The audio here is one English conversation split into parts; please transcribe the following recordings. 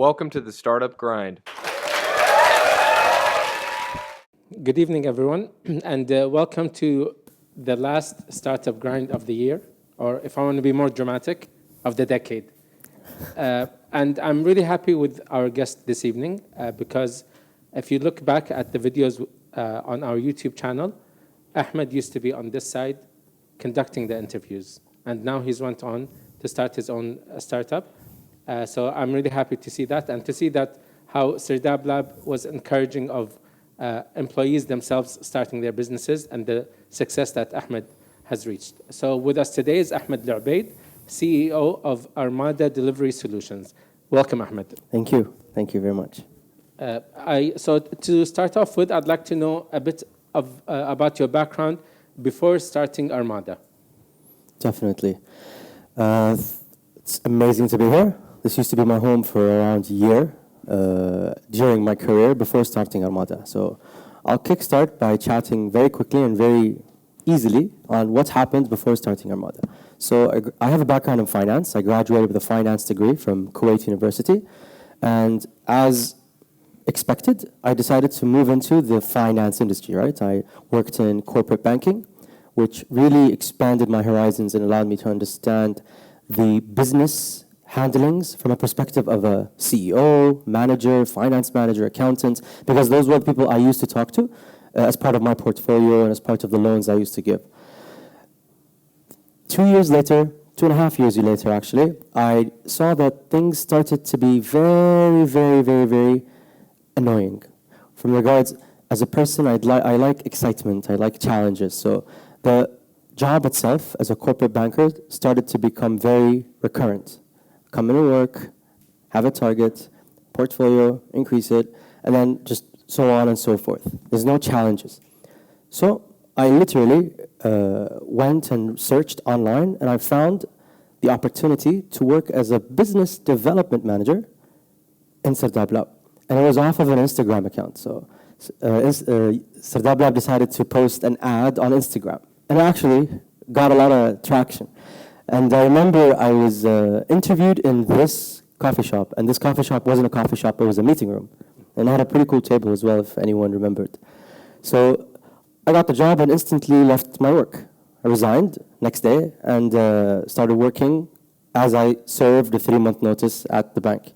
Welcome to the Startup Grind. Good evening, everyone, and welcome to the last Startup Grind of the year, or if I want to be more dramatic, of the decade. And I'm really happy with our guest this evening because if you look back at the videos on our YouTube channel, Ahmad used to be on this side conducting the interviews, and now he's went on to start his own startup. So I'm really happy to see that, and to see that how Sirdab Lab was encouraging of employees themselves starting their businesses and the success that Ahmad has reached. So with us today is Ahmad Al-Obaid, CEO of Armada Delivery Solutions. Welcome, Ahmad. Thank you. Thank you very much. So to start off with, I'd like to know a bit about your background before starting Armada. Definitely. It's amazing to be here. This used to be my home for around a year during my career before starting Armada. So I'll kickstart by chatting very quickly and very easily on what happened before starting Armada. So I have a background in finance. I graduated with a finance degree from Kuwait University. And as expected, I decided to move into the finance industry, right? I worked in corporate banking, which really expanded my horizons and allowed me to understand the business handlings from a perspective of a CEO, manager, finance manager, accountant, because those were the people I used to talk to as part of my portfolio and as part of the loans I used to give. 2 years later, 2.5 years later actually, I saw that things started to be very, very, very, very annoying. From regards, as a person, I like excitement, I like challenges. So the job itself as a corporate banker started to become very recurrent. Come into work, have a target, portfolio, increase it, and then just so on and so forth. There's no challenges. So I literally went and searched online, and I found the opportunity to work as a business development manager in Sirdab Lab. And it was off of an Instagram account. So Sirdab Lab decided to post an ad on Instagram. And I actually got a lot of traction. And I remember I was interviewed in this coffee shop. And this coffee shop wasn't a coffee shop, it was a meeting room. And I had a pretty cool table as well, if anyone remembered. So I got the job and instantly left my work. I resigned next day and started working as I served a 3-month notice at the bank.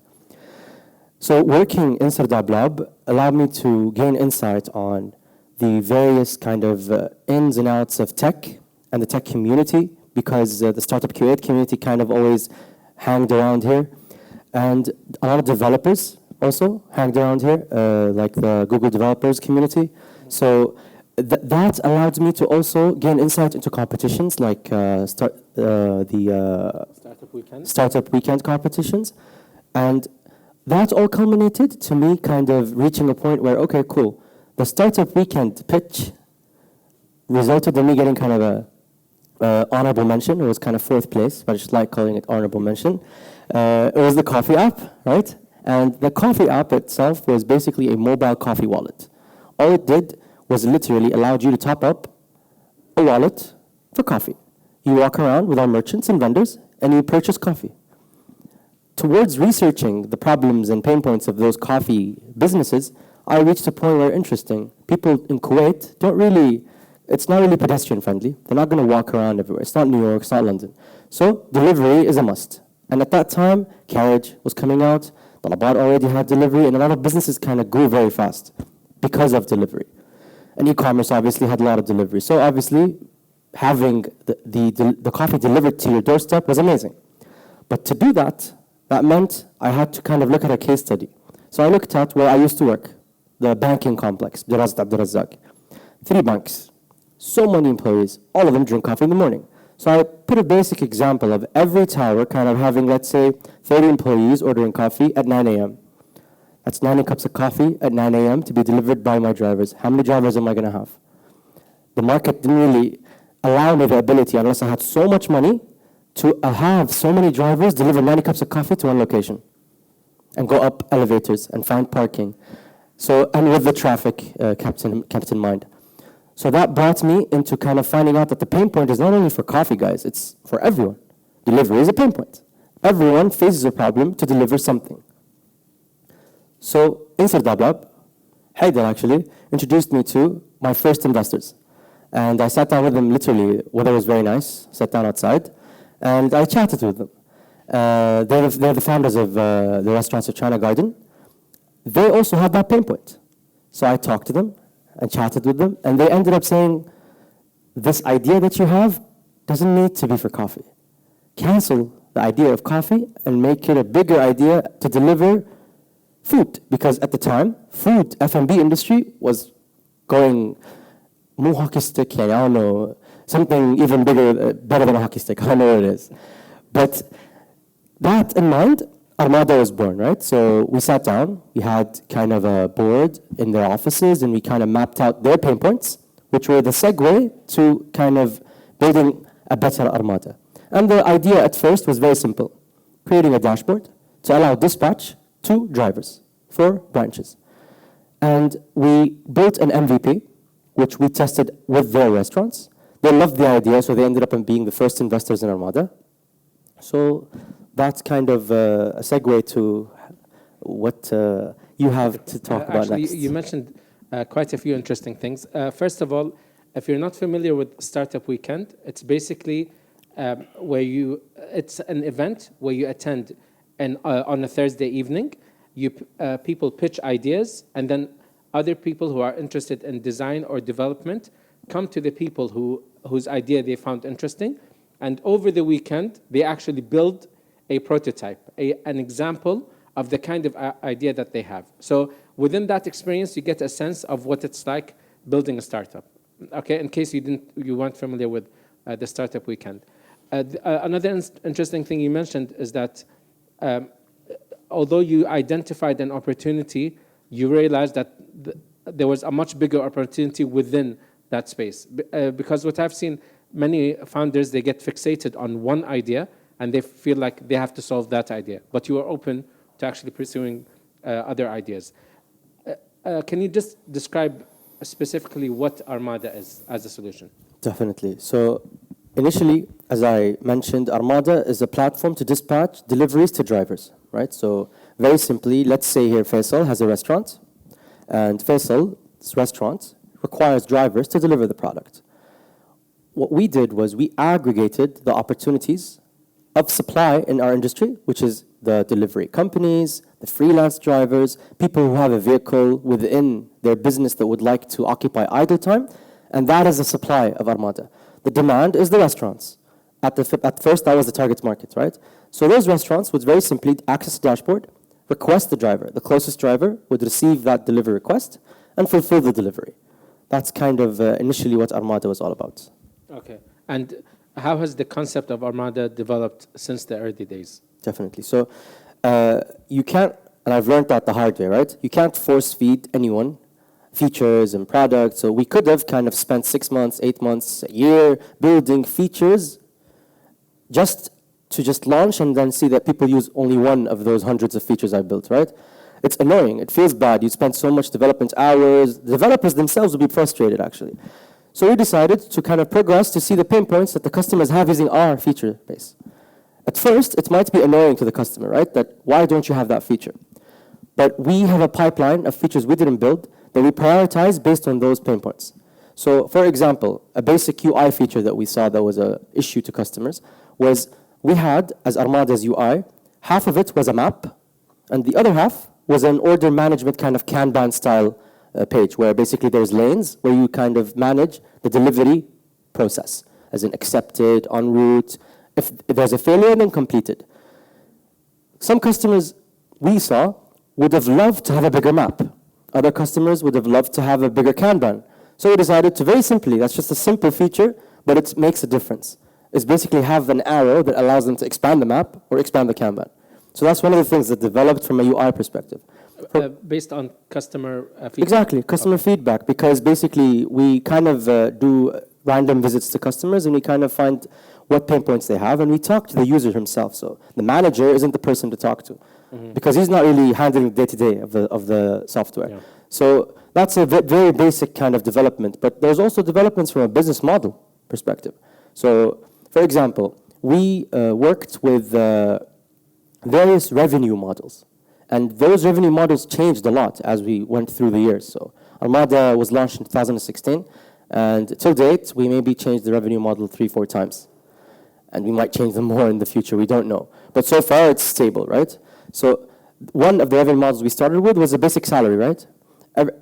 So working in Sirdab Lab allowed me to gain insight on the various kind of ins and outs of tech and the tech community, because the startup Kuwait community kind of always hanged around here. And a lot of developers also hanged around here, like the Google developers community. So that allowed me to also gain insight into competitions like Startup Weekend competitions. And that all culminated to me kind of reaching a point where, okay, cool. The Startup Weekend pitch resulted in me getting kind of a honorable mention. It was kind of 4th place, but I just like calling it honorable mention. It was the coffee app, right? And the coffee app itself was basically a mobile coffee wallet. All it did was literally allowed you to top up a wallet for coffee. You walk around with our merchants and vendors, and you purchase coffee. Towards researching the problems and pain points of those coffee businesses, I reached a point where, interesting, people in Kuwait it's not really pedestrian friendly. They're not going to walk around everywhere. It's not New York, it's not London. So delivery is a must. And at that time, carriage was coming out, AlObaid already had delivery, and a lot of businesses kind of grew very fast because of delivery. And e-commerce obviously had a lot of delivery. So obviously, having the coffee delivered to your doorstep was amazing. But to do that, that meant I had to kind of look at a case study. So I looked at where I used to work, the banking complex, Durazd Abdul Razzaq. 3 banks, so many employees, all of them drink coffee in the morning. So I put a basic example of every tower kind of having, let's say, 30 employees ordering coffee at 9 a.m. That's 90 cups of coffee at 9 a.m. to be delivered by my drivers. How many drivers am I going to have? The market didn't really allow me the ability, unless I had so much money, to have so many drivers deliver 90 cups of coffee to one location and go up elevators and find parking. So, and with the traffic kept in mind. So that brought me into kind of finding out that the pain point is not only for coffee guys, it's for everyone. Delivery is a pain point. Everyone faces a problem to deliver something. So inside Dablab, Haidar actually introduced me to my first investors. And I sat down with them literally, weather was very nice, sat down outside, and I chatted with them. They're the founders of the restaurants of China Garden. They also have that pain point. So I talked to them and chatted with them, and they ended up saying, this idea that you have doesn't need to be for coffee. Cancel the idea of coffee and make it a bigger idea to deliver food. Because at the time, food, F&B industry was going more hockey stick, I don't know, something even bigger, better than a hockey stick, I don't know what it is. But that in mind, Armada was born, right? So we sat down, we had kind of a board in their offices, and we kind of mapped out their pain points, which were the segue to kind of building a better Armada. And the idea at first was very simple, creating a dashboard to allow dispatch to drivers for branches. And we built an MVP, which we tested with their restaurants. They loved the idea, so they ended up being the first investors in Armada. So that's kind of a segue to what you have to talk about actually, next. you mentioned quite a few interesting things. First of all, if you're not familiar with Startup Weekend, it's basically it's an event where you attend on a Thursday evening. People pitch ideas, and then other people who are interested in design or development come to the people whose idea they found interesting, and over the weekend they actually build a prototype, an example of the kind of idea that they have. So within that experience, you get a sense of what it's like building a startup. Okay, in case you weren't familiar with the Startup Weekend. Another interesting thing you mentioned is that although you identified an opportunity, you realized that there was a much bigger opportunity within that space. Because what I've seen, many founders, they get fixated on one idea and they feel like they have to solve that idea. But you are open to actually pursuing other ideas. Can you just describe specifically what Armada is as a solution? Definitely. So initially, as I mentioned, Armada is a platform to dispatch deliveries to drivers, right? So very simply, let's say here Faisal has a restaurant, and Faisal's restaurant requires drivers to deliver the product. What we did was we aggregated the opportunities of supply in our industry, which is the delivery companies, the freelance drivers, people who have a vehicle within their business that would like to occupy idle time, and that is the supply of Armada. The demand is the restaurants. At first, that was the target market, right? So those restaurants would very simply access the dashboard, request the driver. The closest driver would receive that delivery request and fulfill the delivery. That's kind of initially what Armada was all about. Okay. And how has the concept of Armada developed since the early days? Definitely. So you can't, and I've learned that the hard way, right? You can't force feed anyone features and products. So we could have kind of spent 6 months, 8 months, a year building features just to launch and then see that people use only one of those hundreds of features I built, right? It's annoying. It feels bad. You spend so much development hours. The developers themselves will be frustrated, actually. So we decided to kind of progress to see the pain points that the customers have using our feature base. At first, it might be annoying to the customer, right? That why don't you have that feature? But we have a pipeline of features we didn't build that we prioritize based on those pain points. So for example, a basic UI feature that we saw that was an issue to customers was we had, as Armada's UI, half of it was a map, and the other half was an order management kind of Kanban style page, where basically there's lanes where you kind of manage the delivery process, as in accepted, en route, if there's a failure, then completed. Some customers we saw would have loved to have a bigger map. Other customers would have loved to have a bigger Kanban. So we decided to very simply, that's just a simple feature, but it makes a difference. It's basically have an arrow that allows them to expand the map or expand the Kanban. So that's one of the things that developed from a UI perspective. Based on customer feedback? Exactly, customer feedback, because basically we kind of do random visits to customers and we kind of find what pain points they have, and we talk to the user himself. So the manager isn't the person to talk to, because he's not really handling the day-to-day of the software. Yeah. So that's a very basic kind of development, but there's also developments from a business model perspective. So for example, we worked with various revenue models. And those revenue models changed a lot as we went through the years. So Armada was launched in 2016, and till date, we maybe changed the revenue model 3-4 times. And we might change them more in the future, we don't know. But so far, it's stable, right? So one of the revenue models we started with was a basic salary, right?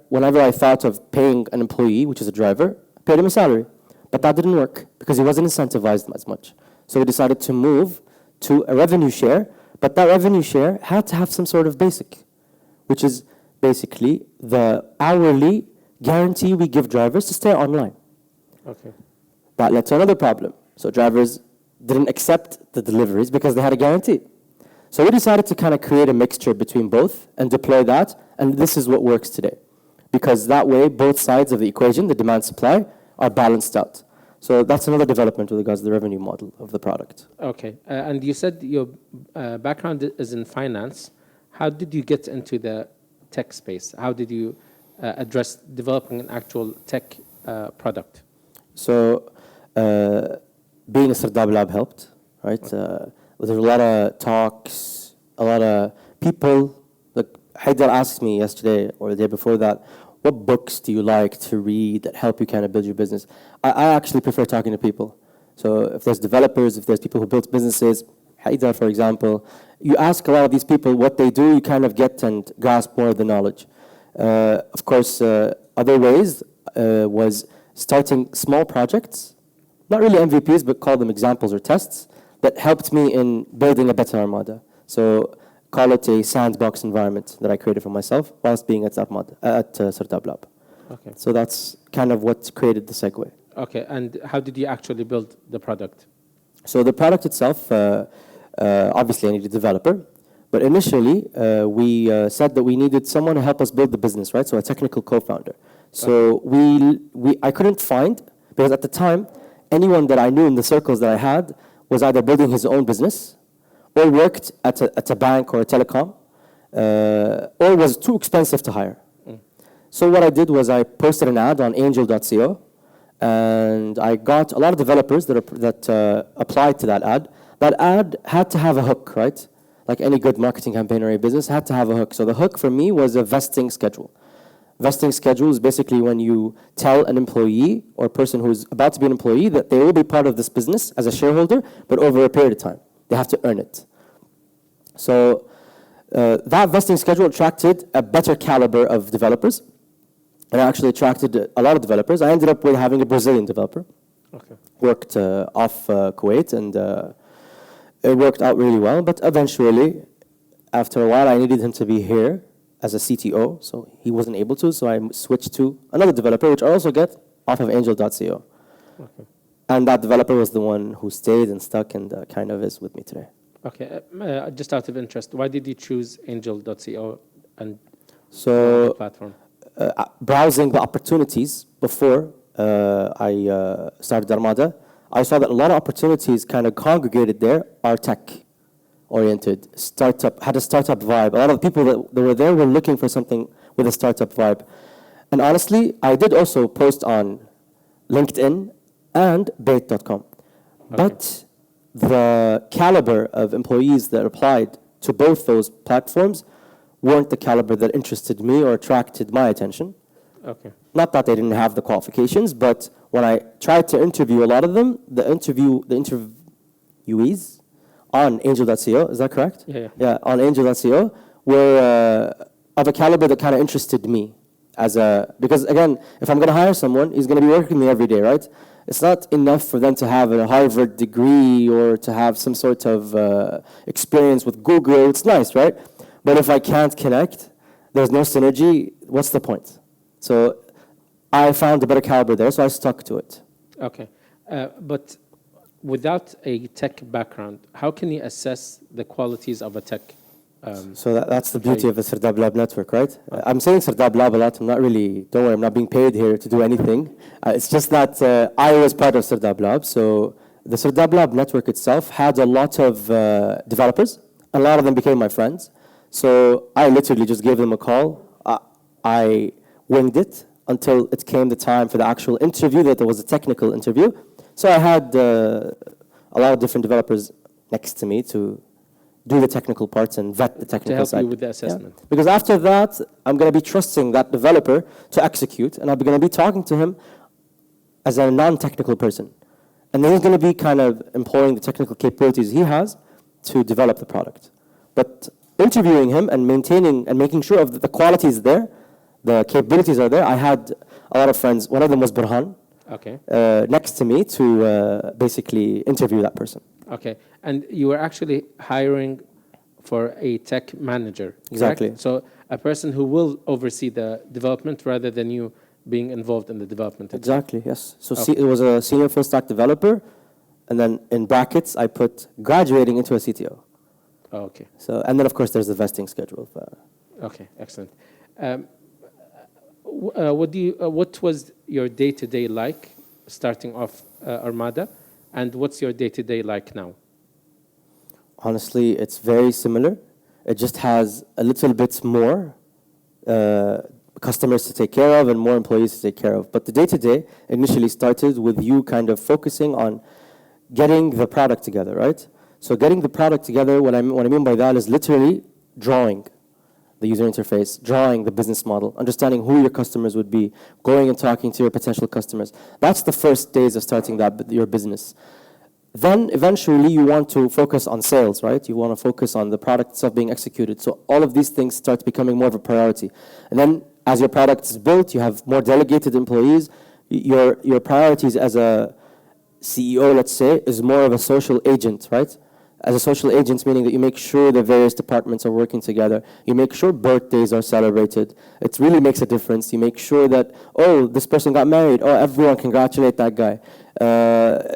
Whenever I thought of paying an employee, which is a driver, I paid him a salary. But that didn't work because he wasn't incentivized as much. So we decided to move to a revenue share, but that revenue share had to have some sort of basic, which is basically the hourly guarantee we give drivers to stay online. Okay. That led to another problem. So drivers didn't accept the deliveries because they had a guarantee. So we decided to kind of create a mixture between both and deploy that, and this is what works today. Because that way, both sides of the equation, the demand supply, are balanced out. So that's another development with regards to the revenue model of the product. Okay. And you said your background is in finance. How did you get into the tech space? How did you address developing an actual tech product? So being a startup lab helped, right? Okay. There's a lot of talks, a lot of people. Like Haidar asked me yesterday or the day before that, what books do you like to read that help you kind of build your business? I actually prefer talking to people. So if there's developers, if there's people who build businesses, Haidar, for example, you ask a lot of these people what they do, you kind of get and grasp more of the knowledge. Of course, other ways was starting small projects, not really MVPs, but call them examples or tests, that helped me in building a better Armada. So call it a sandbox environment that I created for myself whilst being at Armada, at Startup Lab. Okay. So that's kind of what created the segue. Okay, and how did you actually build the product? So the product itself, obviously I needed a developer, but initially we said that we needed someone to help us build the business, right? So a technical co-founder. So I couldn't find, because at the time, anyone that I knew in the circles that I had was either building his own business or worked at a bank or a telecom, or was too expensive to hire. So what I did was I posted an ad on angel.co, and I got a lot of developers that applied to that ad. That ad had to have a hook, right? Like any good marketing campaign or a business had to have a hook. So the hook for me was a vesting schedule. Vesting schedule is basically when you tell an employee or a person who's about to be an employee that they will be part of this business as a shareholder, but over a period of time. They have to earn it. So that vesting schedule attracted a better caliber of developers. And I actually attracted a lot of developers. I ended up with having a Brazilian developer. Okay. Worked off Kuwait, and it worked out really well. But eventually, after a while, I needed him to be here as a CTO, so he wasn't able to. So I switched to another developer, which I also get off of angel.co. Okay. And that developer was the one who stayed and stuck and kind of is with me today. Okay. Just out of interest, why did you choose angel.co and So the platform? Browsing the opportunities before I started Armada, I saw that a lot of opportunities kind of congregated there are tech-oriented, had a startup vibe. A lot of the people that were there were looking for something with a startup vibe. And honestly, I did also post on LinkedIn and bait.com. Okay. But the caliber of employees that applied to both those platforms weren't the caliber that interested me or attracted my attention. Okay. Not that they didn't have the qualifications, but when I tried to interview a lot of them, the interviewees on angel.co, is that correct? Yeah. Yeah, on angel.co were of a caliber that kind of interested me because again, if I'm going to hire someone, he's going to be working with me every day, right? It's not enough for them to have a Harvard degree or to have some sort of experience with Google. It's nice, right? But if I can't connect, there's no synergy, what's the point? So I found a better caliber there, so I stuck to it. Okay. But without a tech background, how can you assess the qualities of a tech? So that's the beauty of the Startup Lab network, right? I'm saying Startup Lab a lot. Don't worry, I'm not being paid here to do anything. It's just that I was part of Startup Lab. So the Startup Lab network itself had a lot of developers. A lot of them became my friends. So I literally just gave them a call. I winged it until it came the time for the actual interview, that there was a technical interview. So I had a lot of different developers next to me to do the technical parts and vet the technical to help side. you with the assessment. Yeah. Because after that, I'm going to be trusting that developer to execute, and I'm going to be talking to him as a non-technical person. And then he's going to be kind of employing the technical capabilities he has to develop the product. But interviewing him and maintaining and making sure of the quality is there, the capabilities are there. I had a lot of friends. One of them was Burhan, Okay. next to me to basically interview that person. Okay. And you were actually hiring for a tech manager. Correct? Exactly. So a person who will oversee the development rather than you being involved in the development. Exactly, yes. So Okay. it was a senior full stack developer, and then in brackets, I put graduating into a CTO. Oh, okay. So, and then of course there's the vesting schedule. Okay, excellent. What was your day-to-day like starting off Armada, and what's your day-to-day like now? Honestly, it's very similar. It just has a little bit more customers to take care of and more employees to take care of. But the day-to-day initially started with you kind of focusing on getting the product together, right? So getting the product together, what I mean by that is literally drawing the user interface, drawing the business model, understanding who your customers would be, going and talking to your potential customers. That's the first days of starting your business. Then eventually you want to focus on sales, right? You want to focus on the product itself being executed. So all of these things start becoming more of a priority. And then as your product is built, you have more delegated employees. Your priorities as a CEO, let's say, is more of a social agent, right? As a social agent, meaning that you make sure the various departments are working together. You make sure birthdays are celebrated. It really makes a difference. You make sure that, oh, this person got married. Oh, everyone congratulate that guy.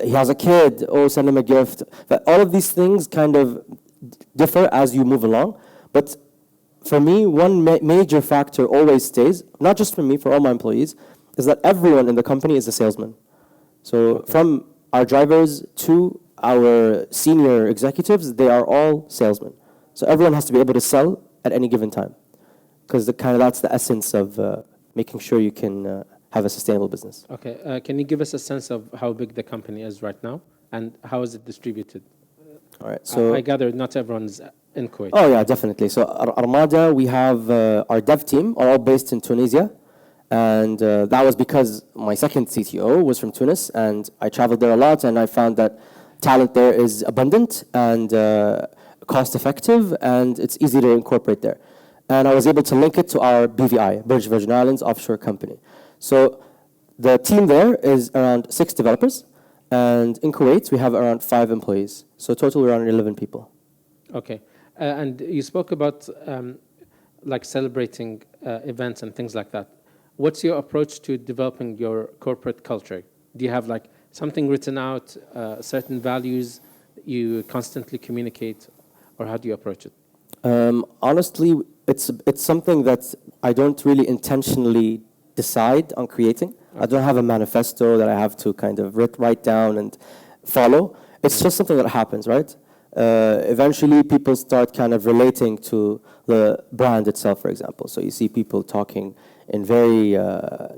He has a kid. Oh, send him a gift. But all of these things kind of differ as you move along. But for me, one major factor always stays, not just for me, for all my employees, is that everyone in the company is a salesman. So from our drivers to our senior executives, they are all salesmen. So everyone has to be able to sell at any given time, because that's the essence of making sure you can have a sustainable business. Okay, can you give us a sense of how big the company is right now and how is it distributed? All right. So I gather not everyone's in Kuwait. Oh yeah, definitely. So Armada, we have our dev team are all based in Tunisia. And that was because my second CTO was from Tunis, and I traveled there a lot, and I found that talent there is abundant and cost-effective, and it's easy to incorporate there. And I was able to link it to our BVI, British Virgin Islands Offshore Company. So the team there is around 6 developers, and in Kuwait we have around 5 employees. So total around 11 people. Okay, and you spoke about like celebrating events and things like that. What's your approach to developing your corporate culture? Do you have like something written out, certain values you constantly communicate, or how do you approach it? Honestly, it's something that I don't really intentionally decide on creating. Okay. I don't have a manifesto that I have to kind of write down and follow. It's just something that happens, right? Eventually, people start kind of relating to the brand itself, for example. So you see people talking in very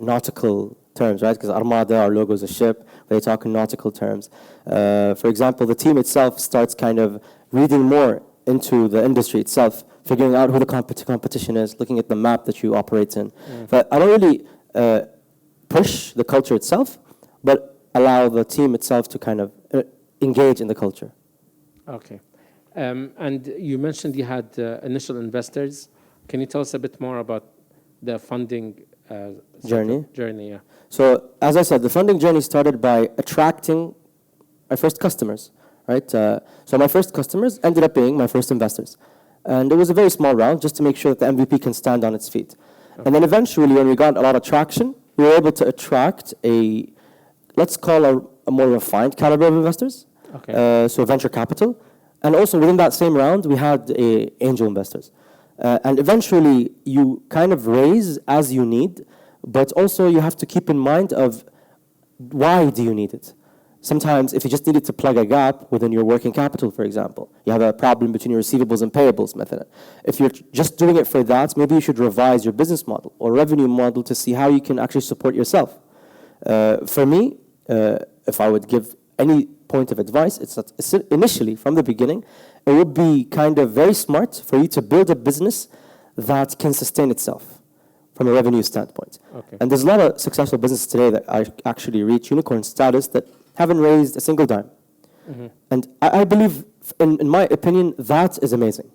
nautical terms, right? Because Armada, our logo is a ship. They talk in nautical terms. For example, the team itself starts kind of reading more into the industry itself, figuring out who the competition is, looking at the map that you operate in. But I don't really push the culture itself, but allow the team itself to kind of engage in the culture. Okay. And you mentioned you had initial investors. Can you tell us a bit more about the funding journey? Yeah. So, as I said, the funding journey started by attracting my first customers, right? So my first customers ended up being my first investors. And it was a very small round just to make sure that the MVP can stand on its feet. Okay. And then eventually, when we got a lot of traction, we were able to attract let's call a more refined caliber of investors. Okay. So venture capital. And also within that same round, we had angel investors. And eventually, you kind of raise as you need, but also you have to keep in mind of why do you need it? Sometimes if you just needed to plug a gap within your working capital, for example, you have a problem between your receivables and payables method. If you're just doing it for that, maybe you should revise your business model or revenue model to see how you can actually support yourself. For me, if I would give any point of advice, it's initially, from the beginning, it would be kind of very smart for you to build a business that can sustain itself from a revenue standpoint. Okay. And there's a lot of successful businesses today that actually reach unicorn status that haven't raised a single dime. Mm-hmm. And I believe, in my opinion, that is amazing.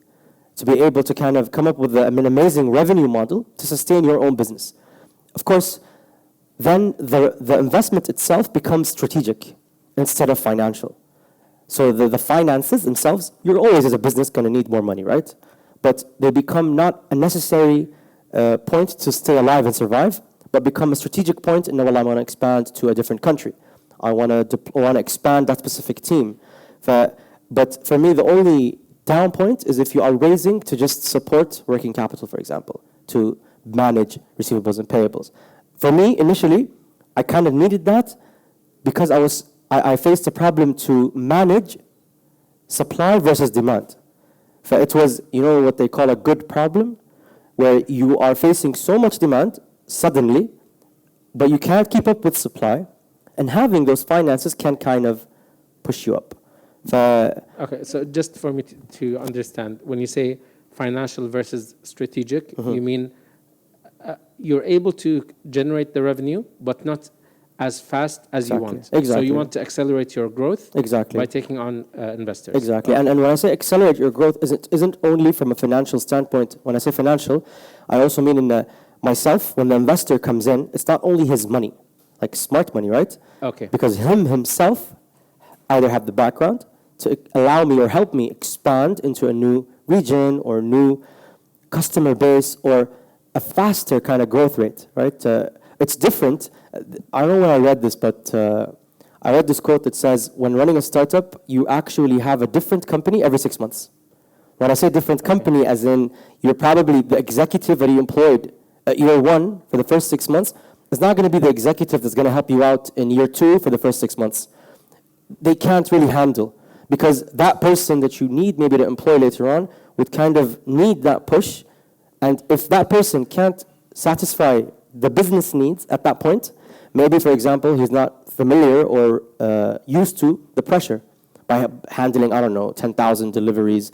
To be able to kind of come up with an amazing revenue model to sustain your own business. Of course, then the investment itself becomes strategic instead of financial. So the finances themselves, you're always as a business going to need more money, right? But they become not a necessary point to stay alive and survive, but become a strategic point. And now, well, I want to expand to a different country. I want to expand that specific team. But for me, the only down point is if you are raising to just support working capital, for example, to manage receivables and payables. For me, initially, I kind of needed that because I faced a problem to manage supply versus demand. So it was, what they call a good problem, where you are facing so much demand suddenly, but you can't keep up with supply, and having those finances can kind of push you up. Okay, so just for me to understand, when you say financial versus strategic, you mean you're able to generate the revenue, but not as fast as you want. Exactly. So you want to accelerate your growth by taking on investors. Exactly. Okay. And when I say accelerate your growth, isn't only from a financial standpoint. When I say financial, I also mean in myself, when the investor comes in, it's not only his money, like smart money, right? Okay. Because himself either have the background to allow me or help me expand into a new region or new customer base or a faster kind of growth rate, right? It's different. I don't know when I read this, but I read this quote that says, when running a startup, you actually have a different company every 6 months. When I say different company, as in you're probably the executive that you employed at year one for the first 6 months, is not going to be the executive that's going to help you out in year two for the first 6 months. They can't really handle, because that person that you need maybe to employ later on would kind of need that push. And if that person can't satisfy the business needs at that point, maybe, for example, he's not familiar or used to the pressure by handling, 10,000 deliveries,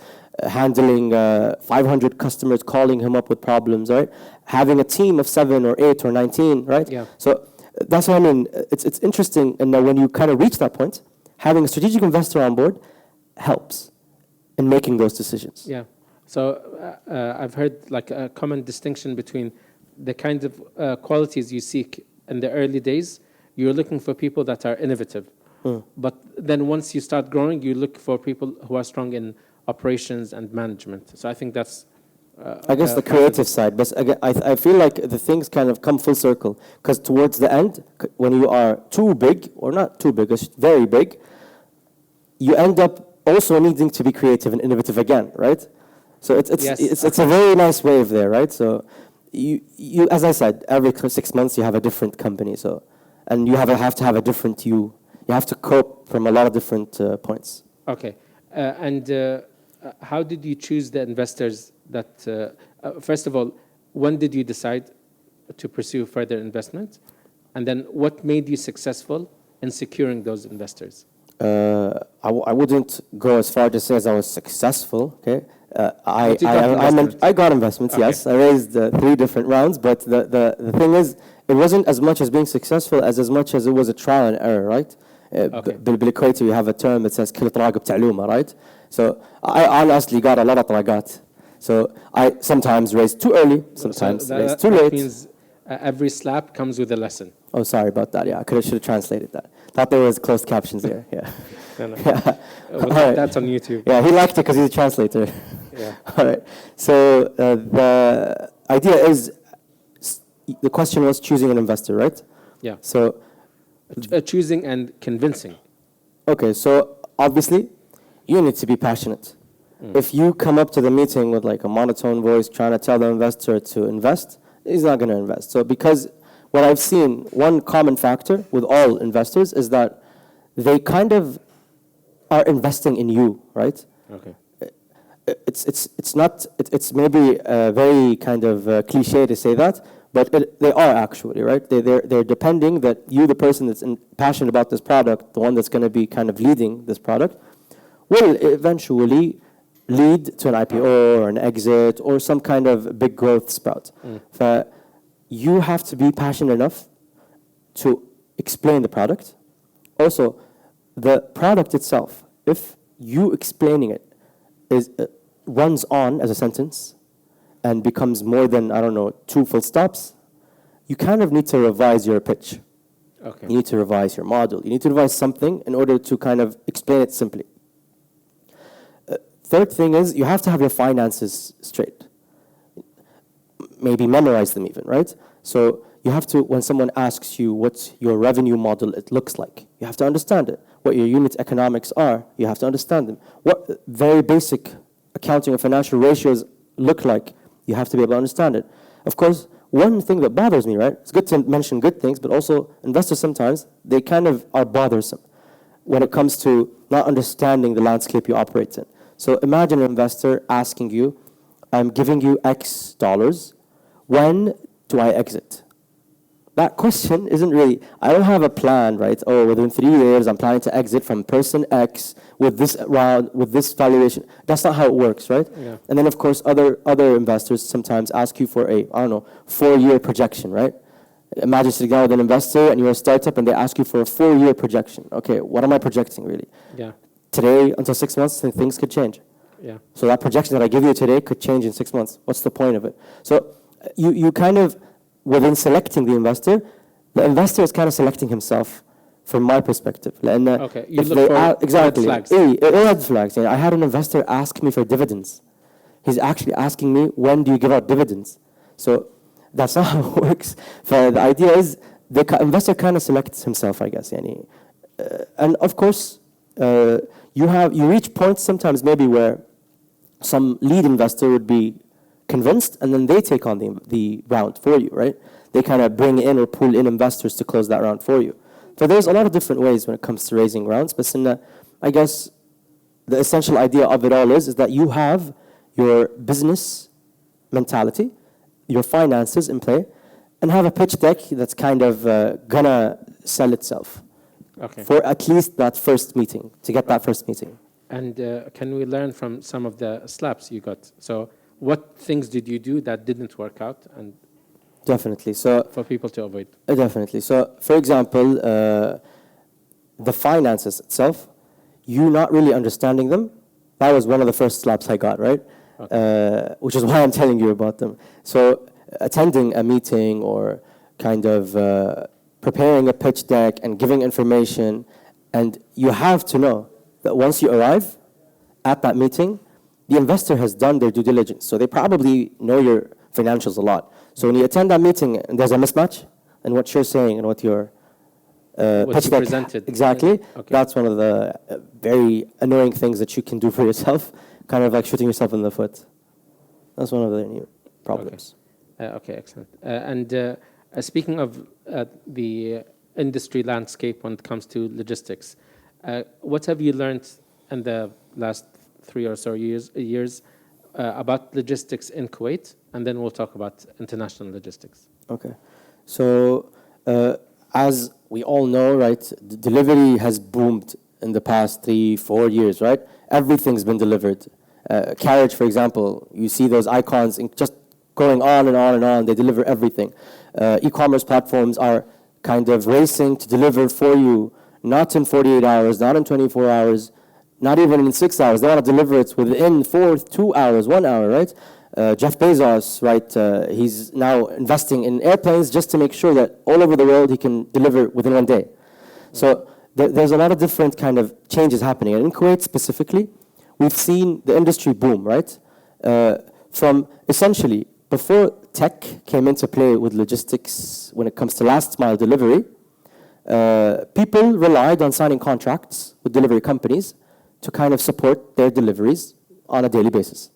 handling 500 customers calling him up with problems, right? Having a team of 7 or 8 or 19, right? Yeah. So that's what I mean. It's interesting, and when you kind of reach that point, having a strategic investor on board helps in making those decisions. Yeah. So I've heard like a common distinction between the kind of qualities you seek in the early days. You're looking for people that are innovative. But then once you start growing, you look for people who are strong in operations and management. So I think that's... I guess the creative side. But again, I feel like the things kind of come full circle. Because towards the end, when you are too big, or not too big, it's very big, you end up also needing to be creative and innovative again, right? So it's a very nice wave there, right? So you as I said, every 6 months you have a different company. So, and you have to have a different you. You have to cope from a lot of different points. Okay. How did you choose the investors that, first of all, when did you decide to pursue further investment? And then what made you successful in securing those investors? I wouldn't go as far to say as I was successful, okay? I got investments, okay. Yes. I raised 3 different rounds, but the thing is, it wasn't as much as being successful as much as it was a trial and error, right? بالكويت you have a term that says كل طراق بتعلومة, right? So I honestly got a lot of طراقات. So I sometimes raised too early, sometimes raised too late. That means every slap comes with a lesson. Oh, sorry about that. Yeah, should have translated that. Thought there was closed captions there. Yeah. No. Yeah. Well, that's on YouTube. Yeah, he liked it because he's a translator. Yeah. All right. So the idea is, the question was choosing an investor, right? Yeah. So choosing and convincing. Okay, so obviously you need to be passionate. If you come up to the meeting with like a monotone voice trying to tell the investor to invest, he's not going to invest. So because what I've seen, one common factor with all investors is that they kind of are investing in you, right? Okay. It's maybe very kind of cliche to say that, but they are actually, right? They're depending that you, the person that's passionate about this product, the one that's going to be kind of leading this product, will eventually lead to an IPO or an exit or some kind of big growth sprout. You have to be passionate enough to explain the product. Also, the product itself, if you explaining it runs on as a sentence and becomes more than, I don't know, 2 full stops, you kind of need to revise your pitch. Okay. You need to revise your model. You need to revise something in order to kind of explain it simply. Third thing is you have to have your finances straight. Maybe memorize them even, right? So you have to, when someone asks you what your revenue model it looks like, you have to understand it. What your unit economics are, you have to understand them. What very basic accounting and financial ratios look like, you have to be able to understand it. Of course, one thing that bothers me, right? It's good to mention good things, but also investors sometimes, they kind of are bothersome when it comes to not understanding the landscape you operate in. So imagine an investor asking you, I'm giving you X dollars, when do I exit? That question isn't really, I don't have a plan, right? Oh, within 3 years, I'm planning to exit from person X with this round, with this valuation. That's not how it works, right? Yeah. And then, of course, other investors sometimes ask you for a, I don't know, 4-year projection, right? Imagine sitting down with an investor and you're a startup and they ask you for a 4-year projection. Okay, what am I projecting really? Yeah. Today, until 6 months, then things could change. Yeah. So that projection that I give you today could change in 6 months. What's the point of it? So you kind of, within selecting the investor is kind of selecting himself from my perspective. Okay, you look for exactly, red flags. Red flags. I had an investor ask me for dividends. He's actually asking me, when do you give out dividends? So that's not how it works. So the idea is the investor kind of selects himself, I guess. And of course, you reach points sometimes maybe where some lead investor would be convinced, and then they take on the round for you, right? They kind of bring in or pull in investors to close that round for you. So there's a lot of different ways when it comes to raising rounds, but I guess the essential idea of it all is that you have your business mentality, your finances in play, and have a pitch deck that's kind of gonna sell itself. Okay. For at least that first meeting, to get that first meeting. And can we learn from some of the slaps you got? So what things did you do that didn't work out, and Definitely. So for people to avoid? Definitely. So, for example, the finances itself, you not really understanding them, that was one of the first slaps I got, right? Okay. Which is why I'm telling you about them. So, attending a meeting or kind of preparing a pitch deck and giving information, and you have to know that once you arrive at that meeting, the investor has done their due diligence. So they probably know your financials a lot. So when you attend that meeting and there's a mismatch in what you're saying and what your pitch deck presented. exactly, Okay. That's one of the very annoying things that you can do for yourself, kind of like shooting yourself in the foot. That's one of the problems. Okay, excellent. And speaking of the industry landscape when it comes to logistics, what have you learned in the last 3 or so years about logistics in Kuwait? And then we'll talk about international logistics. Okay. So as we all know, right, delivery has boomed in the past 3-4 years, right? Everything's been delivered. Carriage, for example, you see those icons just going on and on and on. They deliver everything. E-commerce platforms are kind of racing to deliver for you, not in 48 hours, not in 24 hours, not even in 6 hours. They want to deliver it within 2 hours, 1 hour, right? Jeff Bezos, right, he's now investing in airplanes just to make sure that all over the world he can deliver within 1 day. So there's a lot of different kind of changes happening. And in Kuwait specifically, we've seen the industry boom, right? From essentially, before tech came into play with logistics when it comes to last mile delivery, people relied on signing contracts with delivery companies to kind of support their deliveries on a daily basis.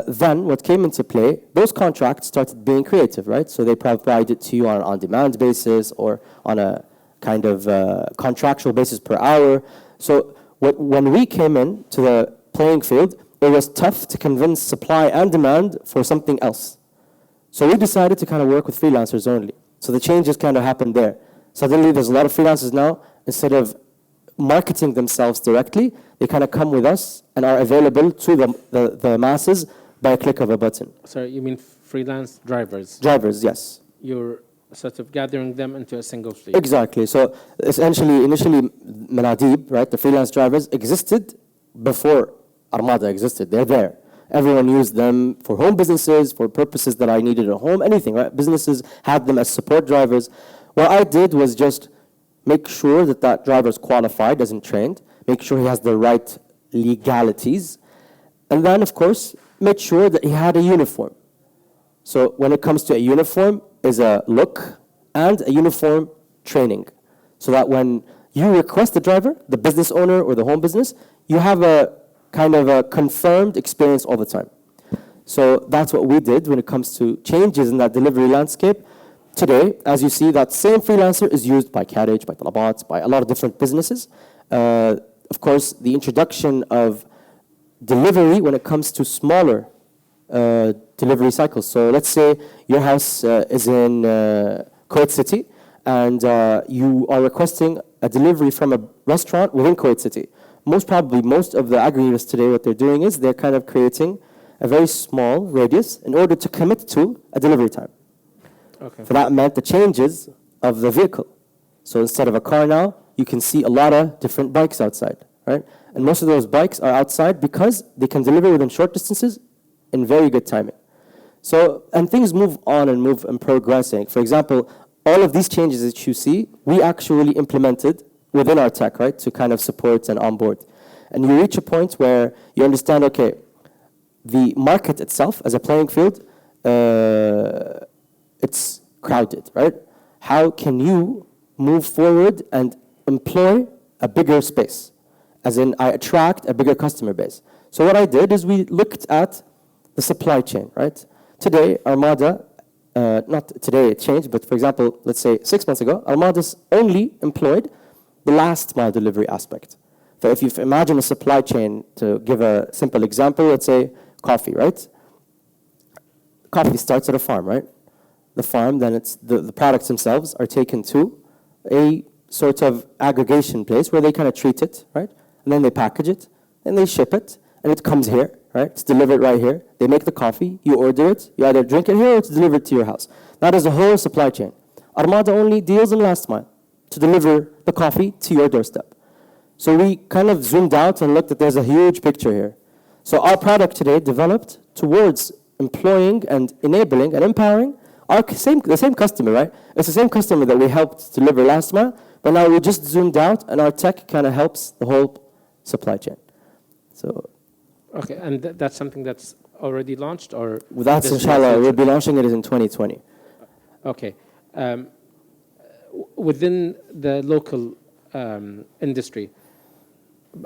Then what came into play, those contracts started being creative, right? So they provide it to you on an on-demand basis or on a kind of contractual basis per hour. So when we came in to the playing field, it was tough to convince supply and demand for something else. So we decided to kind of work with freelancers only. So the changes kind of happened there. Suddenly, there's a lot of freelancers now, instead of marketing themselves directly, they kind of come with us and are available to the masses by a click of a button. Sorry, you mean freelance drivers? Drivers, yes. You're sort of gathering them into a single fleet. Exactly. So essentially, initially, Manadib, right, the freelance drivers existed before Armada existed. They're there. Everyone used them for home businesses, for purposes that I needed at home, anything, right? Businesses had them as support drivers. What I did was just make sure that that driver is qualified, isn't trained, make sure he has the right legalities, and then, of course, make sure that he had a uniform. So when it comes to a uniform, is a look and a uniform training. So that when you request the driver, the business owner or the home business, you have a kind of a confirmed experience all the time. So that's what we did when it comes to changes in that delivery landscape. Today, as you see, that same freelancer is used by Carriage, by Talabat, by a lot of different businesses. Of course, the introduction of delivery when it comes to smaller delivery cycles. So let's say your house is in Kuwait City, and you are requesting a delivery from a restaurant within Kuwait City. Most probably, most of the aggregators today, what they're doing is they're kind of creating a very small radius in order to commit to a delivery time. Okay. So that meant the changes of the vehicle. So instead of a car now, you can see a lot of different bikes outside, right? And most of those bikes are outside because they can deliver within short distances in very good timing. So, and things move on and move and progressing. For example, all of these changes that you see, we actually implemented within our tech, right, to kind of support and onboard. And you reach a point where you understand, okay, the market itself as a playing field, it's crowded, right? How can you move forward and employ a bigger space? As in, I attract a bigger customer base. So what I did is we looked at the supply chain, right? Today, Armada, not today it changed, but for example, let's say 6 months ago, Armada's only employed the last mile delivery aspect. So if you imagine a supply chain, to give a simple example, let's say coffee, right? Coffee starts at a farm, right? The farm, then it's the products themselves are taken to a sort of aggregation place where they kind of treat it, right? And then they package it, and they ship it, and it comes here, right? It's delivered right here. They make the coffee, you order it, you either drink it here or it's delivered to your house. That is a whole supply chain. Armada only deals in last mile to deliver the coffee to your doorstep. So we kind of zoomed out and looked at there's a huge picture here. So our product today developed towards employing and enabling and empowering the same customer, right? It's the same customer that we helped deliver last mile, but now we just zoomed out and our tech kind of helps the whole supply chain. So, okay, and that's something that's already launched, or that's inshallah, we'll be launching it in 2020. Okay. Within the local industry,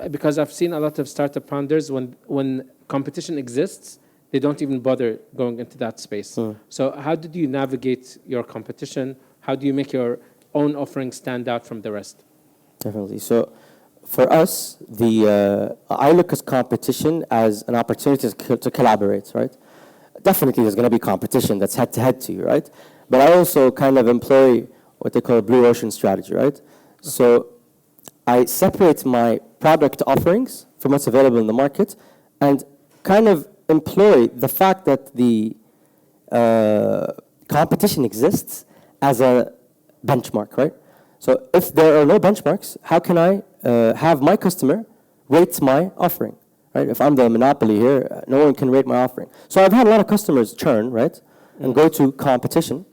because I've seen a lot of startup founders, when competition exists, they don't even bother going into that space. So how did you navigate your competition? How do you make your own offering stand out from the rest? Definitely. So for us, I look at competition as an opportunity to collaborate, right? Definitely there's going to be competition that's head-to-head to you, right? But I also kind of employ what they call a blue ocean strategy, right? Okay. So I separate my product offerings from what's available in the market and kind of employ the fact that the competition exists as a benchmark, right? So if there are no benchmarks, how can I have my customer rate my offering, right? If I'm the monopoly here, no one can rate my offering. So I've had a lot of customers churn, right, and go to competition,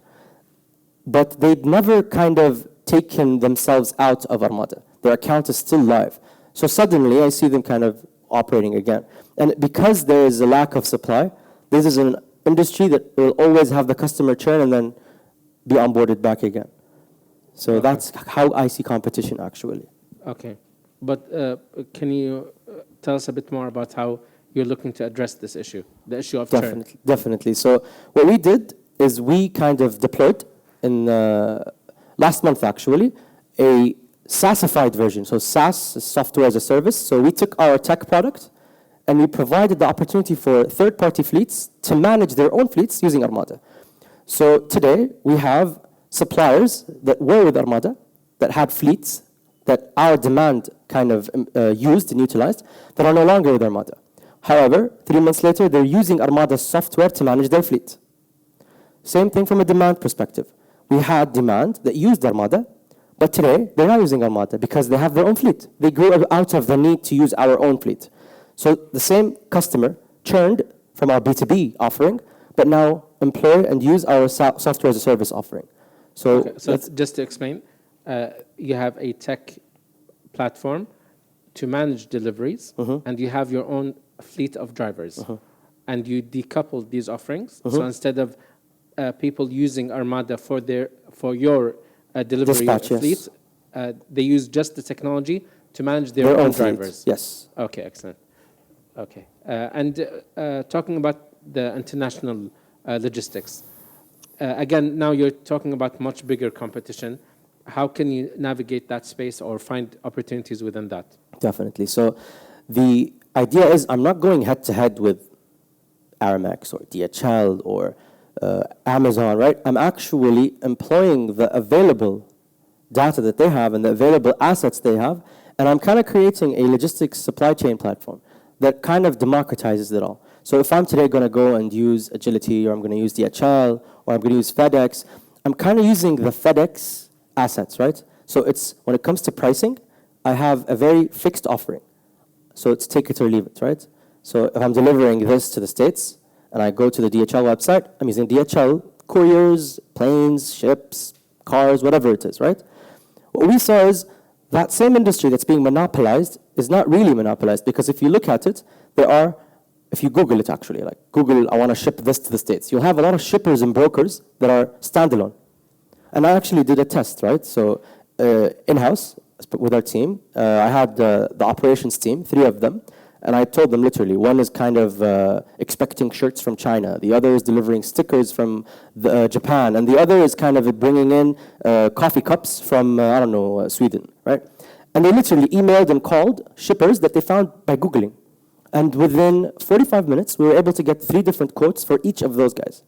but they'd never kind of taken themselves out of Armada. Their account is still live. So suddenly I see them kind of operating again. And because there is a lack of supply, this is an industry that will always have the customer churn and then be onboarded back again. So okay. That's how I see competition actually. Okay. But can you tell us a bit more about how you're looking to address this issue, the issue of churn? Definitely. So what we did is we kind of deployed in last month actually a SaaSified version. So SaaS is software as a service. So we took our tech product and we provided the opportunity for third-party fleets to manage their own fleets using Armada. So today we have suppliers that were with Armada, that had fleets, that our demand kind of used and utilized, that are no longer with Armada. However, 3 months later, they're using Armada's software to manage their fleet. Same thing from a demand perspective. We had demand that used Armada, but today they're not using Armada because they have their own fleet. They grew out of the need to use our own fleet. So the same customer churned from our B2B offering, but now employ and use our software as a service offering. So, okay, so just to explain, you have a tech platform to manage deliveries, and you have your own fleet of drivers, and you decoupled these offerings. So instead of people using Armada for your delivery Dispatch, fleet, they use just the technology to manage their own drivers. Fleet. Yes. Okay, excellent. Okay, and talking about the international logistics, again, now you're talking about much bigger competition. How can you navigate that space or find opportunities within that? Definitely. So the idea is I'm not going head to head with Aramex or DHL or Amazon, right? I'm actually employing the available data that they have and the available assets they have, and I'm kind of creating a logistics supply chain platform that kind of democratizes it all. So if I'm today going to go and use Agility, or I'm going to use DHL, or I'm going to use FedEx, I'm kind of using the FedEx assets, right? So it's, when it comes to pricing, I have a very fixed offering. So it's take it or leave it, right? So if I'm delivering this to the States, and I go to the DHL website, I'm using DHL, couriers, planes, ships, cars, whatever it is, right? What we saw is that same industry that's being monopolized is not really monopolized, because if you look at it, there are, if you Google it actually, like Google, I want to ship this to the States, you'll have a lot of shippers and brokers that are standalone. And I actually did a test, right? So in-house with our team, I had the operations team, 3 of them, and I told them literally, one is kind of expecting shirts from China, the other is delivering stickers from Japan, and the other is kind of bringing in coffee cups from, I don't know, Sweden, right? And they literally emailed and called shippers that they found by Googling. And within 45 minutes, we were able to get 3 different quotes for each of those guys,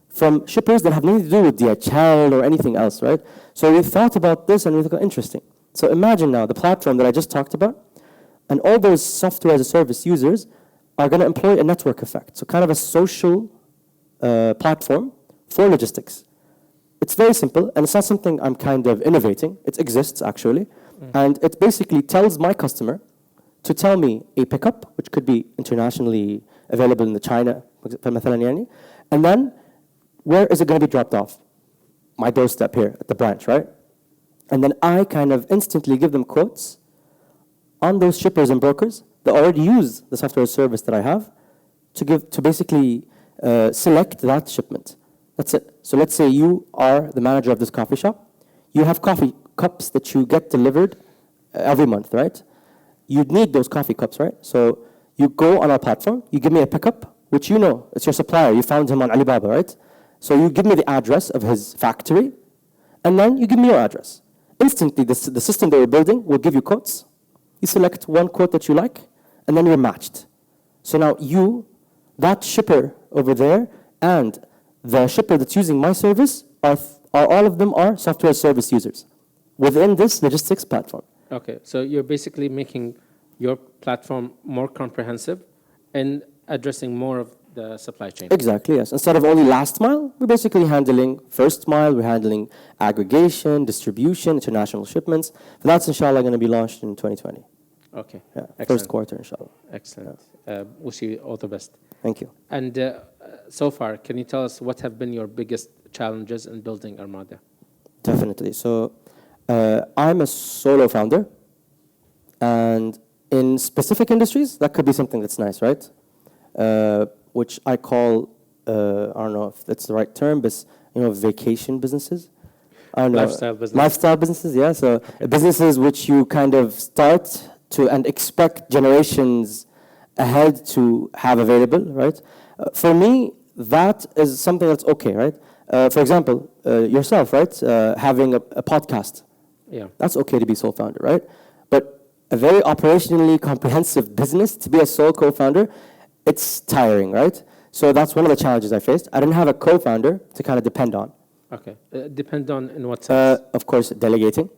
from shippers that have nothing to do with DHL or anything else, right? So we thought about this and we thought, interesting. So imagine now the platform that I just talked about, and all those software as a service users are going to employ a network effect. So kind of a social platform for logistics. It's very simple, and it's not something I'm kind of innovating. It exists, actually. And it basically tells my customer to tell me a pickup, which could be internationally available in the China, مثلا يعني, and then where is it going to be dropped off? My doorstep here at the branch, right? And then I kind of instantly give them quotes on those shippers and brokers that already use the software service that I have to basically select that shipment. That's it. So let's say you are the manager of this coffee shop. You have coffee cups that you get delivered every month, right? You'd need those coffee cups, right? So you go on our platform, you give me a pickup, which you know, it's your supplier. You found him on Alibaba, right? So you give me the address of his factory, and then you give me your address. Instantly, the system that we're building will give you quotes. You select one quote that you like, and then you're matched. So now you, that shipper over there, and the shipper that's using my service are all of them are software service users within this logistics platform. Okay, so you're basically making your platform more comprehensive and addressing more of the supply chain. Exactly, yes. Instead of only last mile, we're basically handling first mile, we're handling aggregation, distribution, international shipments. That's inshallah going to be launched in 2020. Okay. Yeah, first quarter, inshallah. Excellent. Wish you all the best. Thank you. And so far, can you tell us what have been your biggest challenges in building Armada? Definitely. So I'm a solo founder, and in specific industries, that could be something that's nice, right? Which I call, I don't know if that's the right term, but vacation businesses. I don't know. Lifestyle businesses. Lifestyle businesses, yeah. So businesses which you kind of start to and expect generations ahead to have available, right? For me, that is something that's okay, right? For example, yourself, right? Having a podcast. Yeah. That's okay to be sole founder, right? But a very operationally comprehensive business, to be a sole co-founder, it's tiring, right? So that's one of the challenges I faced. I didn't have a co-founder to kind of depend on. Okay. Depend on in what sense? Of course, delegating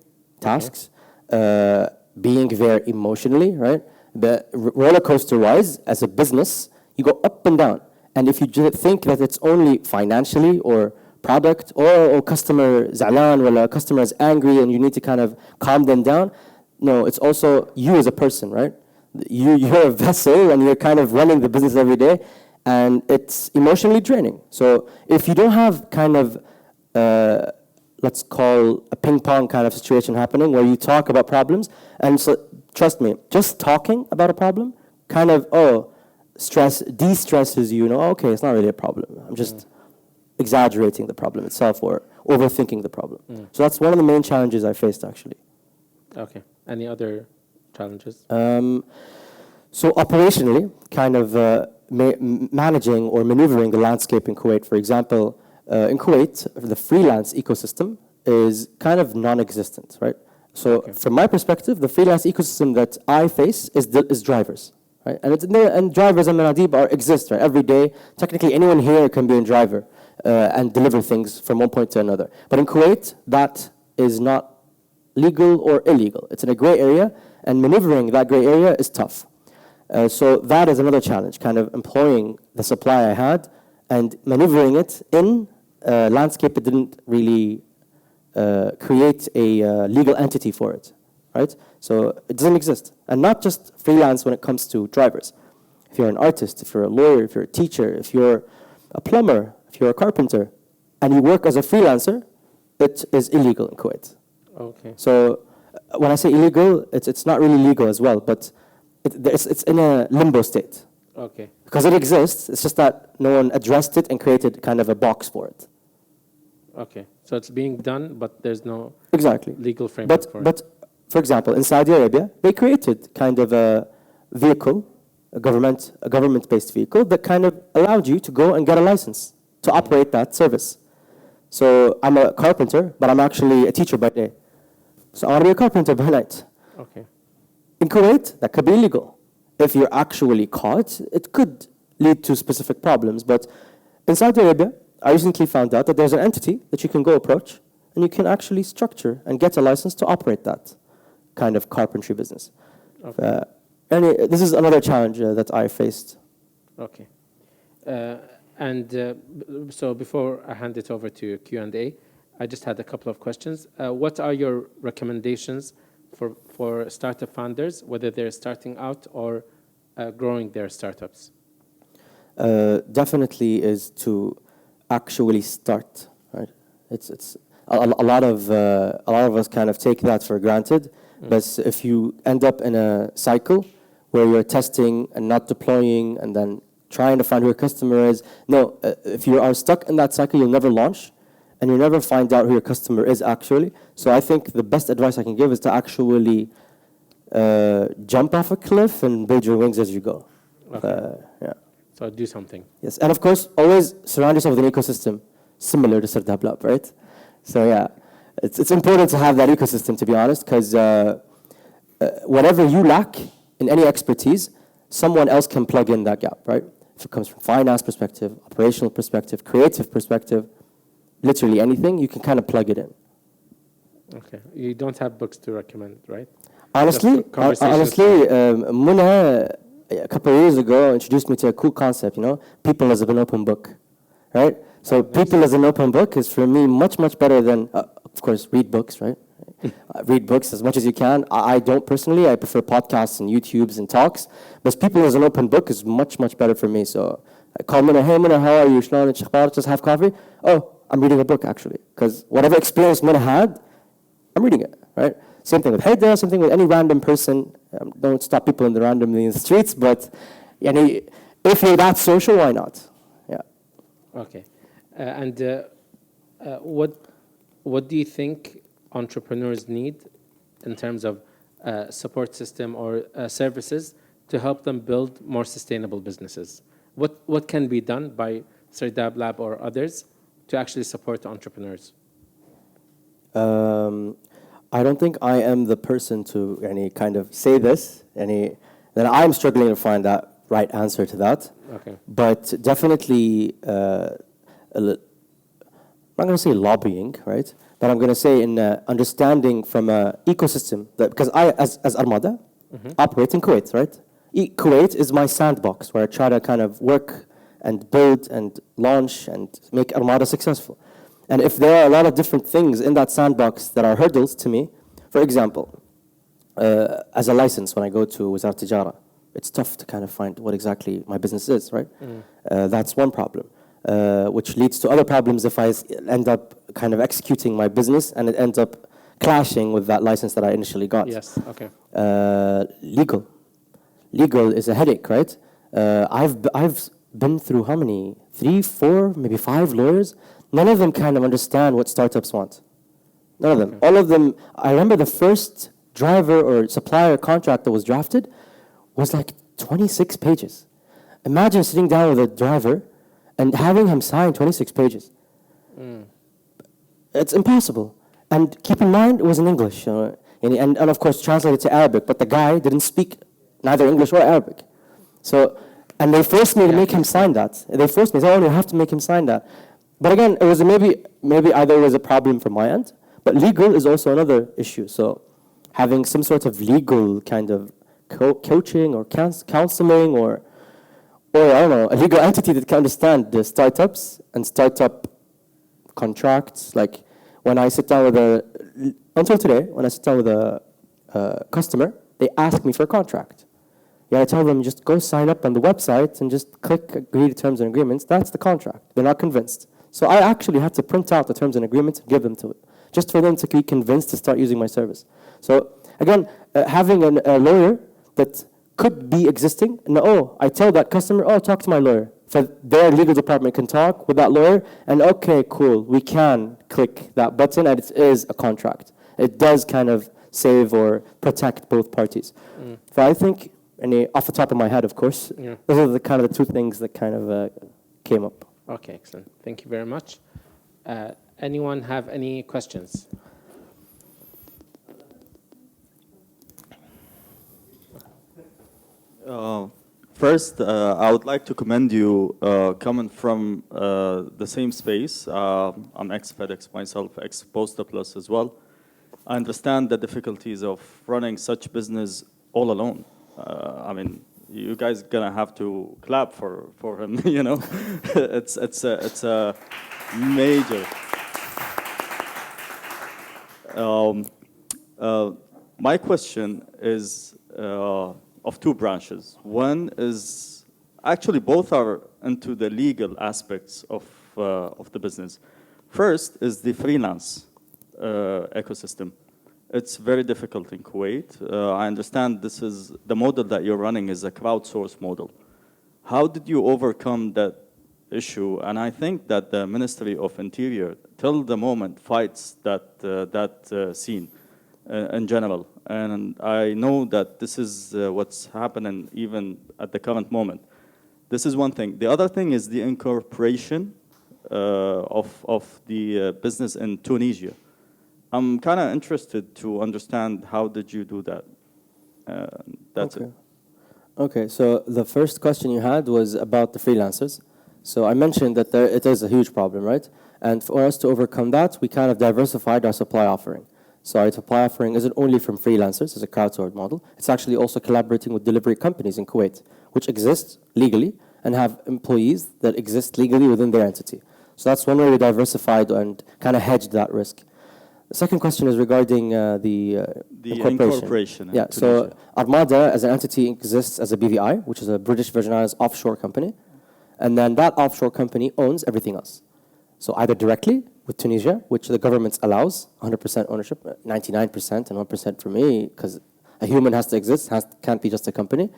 tasks, being there emotionally, right? The roller coaster wise, as a business, you go up and down. And if you think that it's only financially or product or customer za'lan or customer is angry and you need to kind of calm them down, no, it's also you as a person, right? You're a vessel and you're kind of running the business every day and it's emotionally draining. So if you don't have kind of let's call a ping pong kind of situation happening where you talk about problems. And so, trust me, just talking about a problem kind of, de-stresses you, okay, it's not really a problem. I'm just exaggerating the problem itself or overthinking the problem. So that's one of the main challenges I faced, actually. Okay. Any other challenges? So operationally, kind of managing or maneuvering the landscape in Kuwait, for example, in Kuwait, the freelance ecosystem is kind of non-existent, right? So from my perspective, the freelance ecosystem that I face is drivers, right? And drivers and manadib exist, right? Every day, technically anyone here can be a driver and deliver things from one point to another. But in Kuwait, that is not legal or illegal. It's in a gray area, and maneuvering that gray area is tough. So that is another challenge, kind of employing the supply I had and maneuvering it in a landscape that didn't really create a legal entity for it, right? So it doesn't exist. And not just freelance when it comes to drivers. If you're an artist, if you're a lawyer, if you're a teacher, if you're a plumber, if you're a carpenter, and you work as a freelancer, it is illegal in Kuwait. Okay. So when I say illegal, it's not really legal as well, but it's in a limbo state. Okay. Because it exists, it's just that no one addressed it and created kind of a box for it. Okay. So it's being done, but there's no legal framework for it. But for example, in Saudi Arabia, they created kind of a vehicle, a government-based vehicle that kind of allowed you to go and get a license to operate that service. So I'm a carpenter, but I'm actually a teacher by day. So I want to be a carpenter by night. Okay. In Kuwait, that could be illegal. If you're actually caught, it could lead to specific problems. But in Saudi Arabia, I recently found out that there's an entity that you can go approach, and you can actually structure and get a license to operate that kind of carpentry business. Okay. This is another challenge that I faced. Okay. So before I hand it over to Q&A, I just had a couple of questions. What are your recommendations for startup founders, whether they're starting out or growing their startups? Definitely is to actually start. Right? It's a lot of us kind of take that for granted. But if you end up in a cycle where you're testing and not deploying and then trying to find who your customer is, if you are stuck in that cycle, you'll never launch. And you'll never find out who your customer is actually. So I think the best advice I can give is to actually jump off a cliff and build your wings as you go. Okay. Yeah. So do something. Yes, and of course, always surround yourself with an ecosystem similar to Startup Lab, right? So yeah, it's important to have that ecosystem, to be honest, because whatever you lack in any expertise, someone else can plug in that gap, right? If it comes from finance perspective, operational perspective, creative perspective, literally anything, you can kind of plug it in. Okay. You don't have books to recommend, right? Honestly, Muna, a couple of years ago, introduced me to a cool concept, people as an open book, right? So people as an open book is, for me, much, much better than, of course, read books, right? Read books as much as you can. I don't personally. I prefer podcasts and YouTubes and talks. But people as an open book is much, much better for me. So I call Muna, hey Muna, how are you? Just have coffee? Oh, I'm reading a book, actually. Because whatever experience Muna had, I'm reading it, right? Same thing with Haida, same thing with any random person. Don't stop people in the streets, but if you're that social, why not? Yeah. Okay. What do you think entrepreneurs need in terms of support system or services to help them build more sustainable businesses? What can be done by Startup Lab or others to actually support entrepreneurs? I don't think I am the person to kind of say this. Then I'm struggling to find that right answer to that. Okay. But definitely, I'm not going to say lobbying, right? But I'm going to say in understanding from an ecosystem, that because I, as Armada, operate in Kuwait, right? Kuwait is my sandbox where I try to kind of work and build and launch and make Armada successful. And if there are a lot of different things in that sandbox that are hurdles to me, for example, as a license, when I go to Wizard Tijara, it's tough to kind of find what exactly my business is, right? That's one problem, which leads to other problems if I end up kind of executing my business and it ends up clashing with that license that I initially got. Yes, okay. Legal. Legal is a headache, right? I've been through how many? 3, 4, maybe 5 lawyers. None of them kind of understand what startups want. None of them. Okay. All of them, I remember the first driver or supplier contract that was drafted was like 26 pages. Imagine sitting down with a driver and having him sign 26 pages. It's impossible. And keep in mind, it was in English. And of course, translated to Arabic, but the guy didn't speak neither English or Arabic. So, and they forced me to make him sign that. They forced me, oh, you have to make him sign that. But again, it was maybe either it was a problem from my end, but legal is also another issue. So having some sort of legal kind of coaching or counseling or I don't know, a legal entity that can understand the startups and startup contracts. Like when I sit down with until today, when I sit down with a customer, they ask me for a contract. Yeah, I tell them just go sign up on the website and just click agree to terms and agreements. That's the contract. They're not convinced. So I actually have to print out the terms and agreements and give them to it, just for them to be convinced to start using my service. So again, having a lawyer that could be existing, and I tell that customer, talk to my lawyer. So their legal department can talk with that lawyer, and okay, cool, we can click that button, and it is a contract. It does kind of save or protect both parties. So I think, off the top of my head, of course, those are the kind of the 2 things that kind of came up. Okay, excellent. Thank you very much. Anyone have any questions? First, I would like to commend you coming from the same space. I'm ex-FedEx myself, ex-Posta Plus as well. I understand the difficulties of running such business all alone. I mean, you guys gonna have to clap for him. You know, it's a major. My question is of 2 branches. One is actually both are into the legal aspects of the business. First is the freelance ecosystem. It's very difficult in Kuwait. I understand this is the model that you're running is a crowdsourced model. How did you overcome that issue? And I think that the Ministry of Interior, till the moment, fights that scene in general. And I know that this is what's happening even at the current moment. This is one thing. The other thing is the incorporation of the business in Tunisia. I'm kind of interested to understand how did you do that. That's it. Okay, so the first question you had was about the freelancers. So I mentioned that it is a huge problem, right? And for us to overcome that, we kind of diversified our supply offering. So our supply offering isn't only from freelancers as a crowdsourced model, it's actually also collaborating with delivery companies in Kuwait, which exist legally and have employees that exist legally within their entity. So that's one way we diversified and kind of hedged that risk. The second question is regarding the incorporation. Yeah, so Armada as an entity exists as a BVI, which is a British Virgin Islands offshore company. And then that offshore company owns everything else. So either directly with Tunisia, which the government allows, 100% ownership, 99% and 1% for me, because a human has to exist, can't be just a company.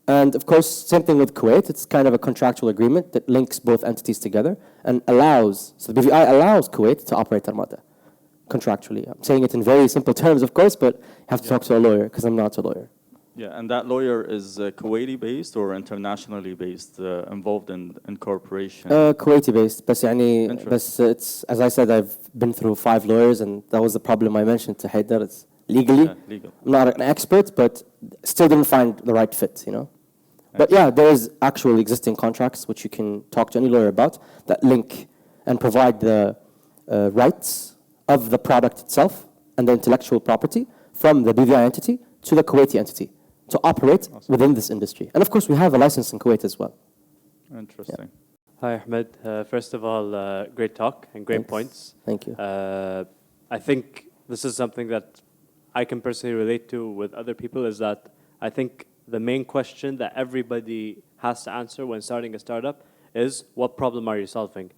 And of course, same thing with Kuwait. It's kind of a contractual agreement that links both entities together and so the BVI allows Kuwait to operate Armada contractually. I'm saying it in very simple terms, of course, but you have to talk to a lawyer because I'm not a lawyer. Yeah, and that lawyer is Kuwaiti-based or internationally based, involved in incorporation? Kuwaiti-based, but it's, as I said, I've been through 5 lawyers, and that was the problem I mentioned to Haidar. It's legally, legal. I'm not an expert, but still didn't find the right fit, But yeah, there is actual existing contracts which you can talk to any lawyer about that link and provide the rights of the product itself and the intellectual property from the BVI entity to the Kuwaiti entity to operate within this industry. And of course, we have a license in Kuwait as well. Interesting. Hi, Ahmed. First of all, great talk and great points. Thank you. I think this is something that I can personally relate to with other people, is that I think the main question that everybody has to answer when starting a startup is, what problem are you solving?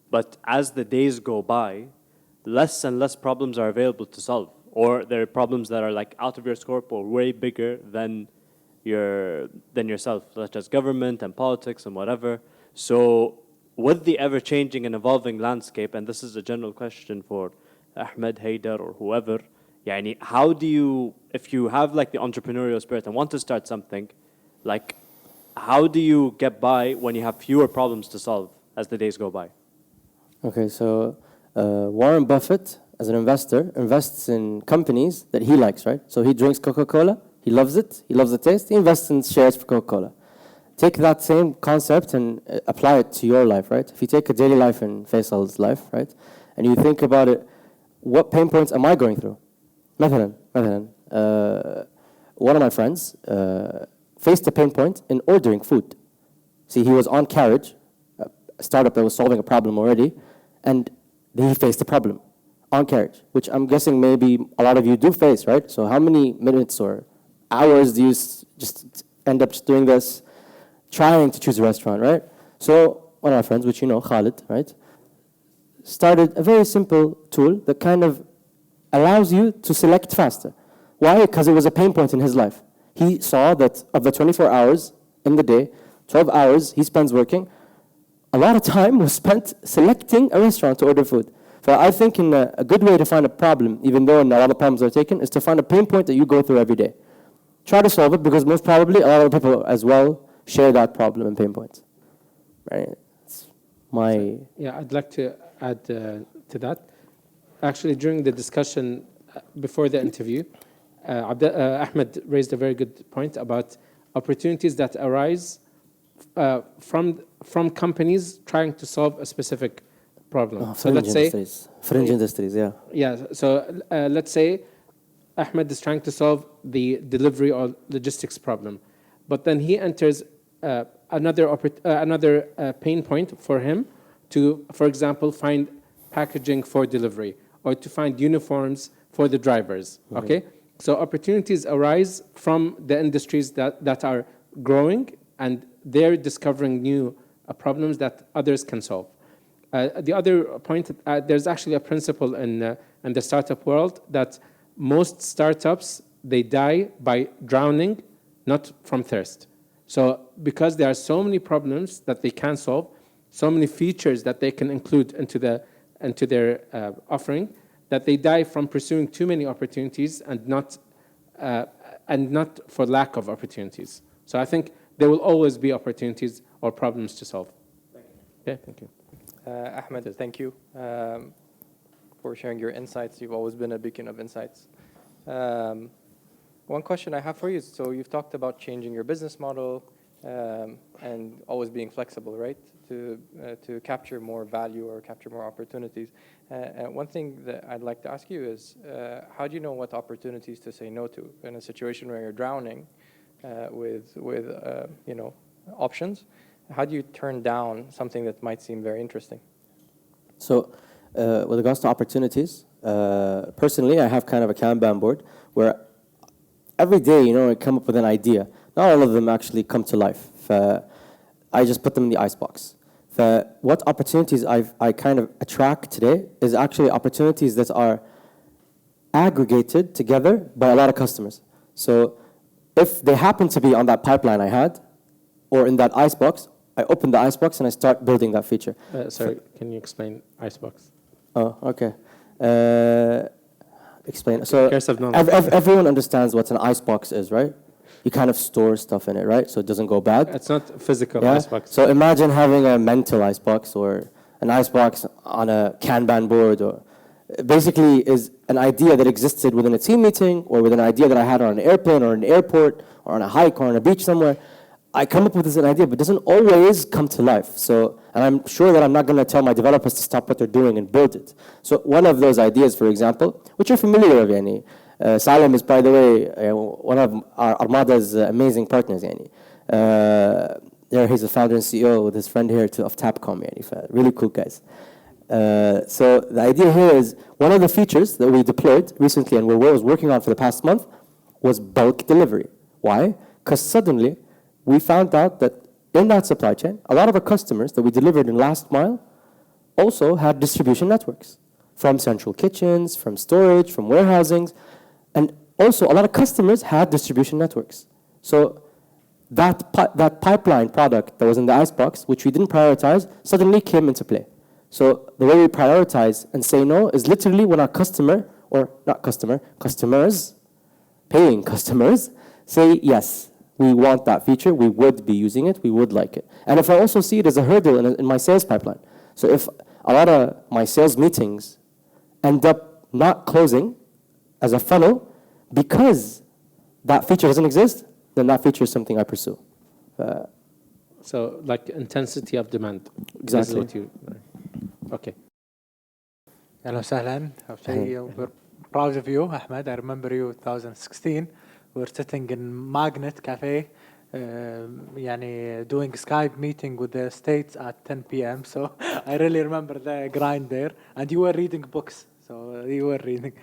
But as the days go by, less and less problems are available to solve, or there are problems that are like out of your scope or way bigger than yourself, such as government and politics and whatever. So with the ever-changing and evolving landscape, and this is a general question for Ahmed, Haydar, or whoever, yani, how do you, if you have like the entrepreneurial spirit and want to start something, like how do you get by when you have fewer problems to solve as the days go by? Okay, so Warren Buffett, as an investor, invests in companies that he likes, right? So he drinks Coca-Cola, he loves it, he loves the taste, he invests in shares for Coca-Cola. Take that same concept and apply it to your life, right? If you take a daily life in Faisal's life, right? And you think about it, what pain points am I going through? One of my friends faced a pain point in ordering food. See, he was on Carriage, a startup that was solving a problem already, and he faced a problem on Carriage, which I'm guessing maybe a lot of you do face, right? So how many minutes or hours do you just end up just doing this, trying to choose a restaurant, right? So one of my friends, which you know, Khalid, right, started a very simple tool that kind of allows you to select faster. Why? Because it was a pain point in his life. He saw that of the 24 hours in the day, 12 hours he spends working, a lot of time was spent selecting a restaurant to order food. So I think a good way to find a problem, even though a lot of problems are taken, is to find a pain point that you go through every day. Try to solve it, because most probably a lot of people as well share that problem and pain points. Right? It's my... Yeah, I'd like to add to that. Actually, during the discussion before the interview, Ahmed raised a very good point about opportunities that arise from companies trying to solve a specific problem. So let's say fringe industries, yeah. Yeah. So let's say Ahmed is trying to solve the delivery or logistics problem, but then he enters another pain point for him to, for example, find packaging for delivery or to find uniforms for the drivers. Okay. So opportunities arise from the industries that are growing, and they're discovering new problems that others can solve. The other point, there's actually a principle in the startup world that most startups, they die by drowning, not from thirst. So because there are so many problems that they can solve, so many features that they can include into their offering, that they die from pursuing too many opportunities and not for lack of opportunities. So I think there will always be opportunities or problems to solve. Okay, thank you. Ahmed, thank you for sharing your insights. You've always been a beacon of insights. One question I have for you, so you've talked about changing your business model and always being flexible, right, to capture more value or capture more opportunities. And one thing that I'd like to ask you is, how do you know what opportunities to say no to in a situation where you're drowning with options? How do you turn down something that might seem very interesting? So with regards to opportunities, personally, I have kind of a Kanban board where every day, I come up with an idea. Not all of them actually come to life. I just put them in the icebox. What opportunities I kind of attract today is actually opportunities that are aggregated together by a lot of customers. So if they happen to be on that pipeline I had, or in that icebox, I open the icebox and I start building that feature. Sorry, can you explain icebox? Oh, okay. Explain. So everyone understands what an icebox is, right? You kind of store stuff in it, right? So it doesn't go bad. It's not physical icebox. So imagine having a mental icebox or an icebox on a Kanban board, or basically is an idea that existed within a team meeting or with an idea that I had on an airplane or an airport or on a hike or on a beach somewhere. I come up with this idea, but it doesn't always come to life. So, and I'm sure that I'm not going to tell my developers to stop what they're doing and build it. So one of those ideas, for example, which you're familiar with, yani. Salim is, by the way, one of our Armada's amazing partners, yani. He's the founder and CEO with his friend here of Tapcom, yani. Really cool guys. So the idea here is one of the features that we deployed recently and was working on for the past month was bulk delivery. Why? Because suddenly we found out that in that supply chain, a lot of our customers that we delivered in last mile also had distribution networks from central kitchens, from storage, from warehousings, and also a lot of customers had distribution networks. So that pipeline product that was in the icebox, which we didn't prioritize, suddenly came into play. So the way we prioritize and say no is literally when our customer, or not customer, customers, paying customers, say yes, we want that feature, we would be using it, we would like it. And if I also see it as a hurdle in my sales pipeline, so if a lot of my sales meetings end up not closing as a funnel because that feature doesn't exist, then that feature is something I pursue. So like intensity of demand. Exactly. This is what you, okay. Hello, Sahlan. We're proud of you, Ahmad. I remember you 2016. We were sitting in Magnet Cafe, doing Skype meeting with the States at 10 p.m. So I really remember the grind there. And you were reading books. So you were reading.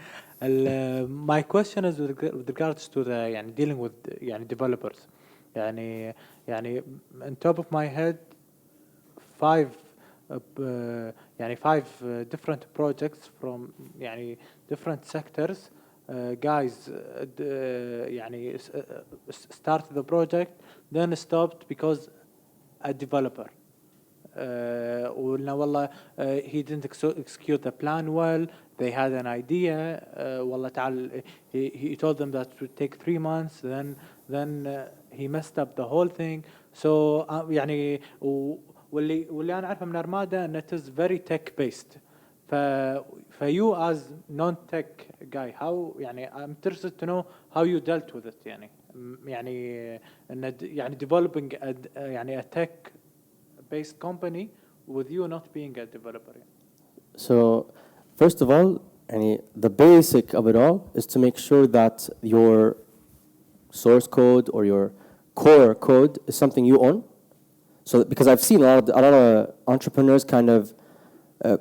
My question is with regards to the dealing with developers. On top of my head, five different projects from different sectors. Guys started the project, then stopped because a developer he didn't execute the plan well. They had an idea. He told them that it would take 3 months. Then he messed up the whole thing. So واللي أنا أعرفه من أرمادا and it is very tech based. For you as non-tech guy, how I'm interested to know how you dealt with it developing a tech based company with you not being a developer. So first of all, the basic of it all is to make sure that your source code or your core code is something you own. So because I've seen a lot of entrepreneurs kind of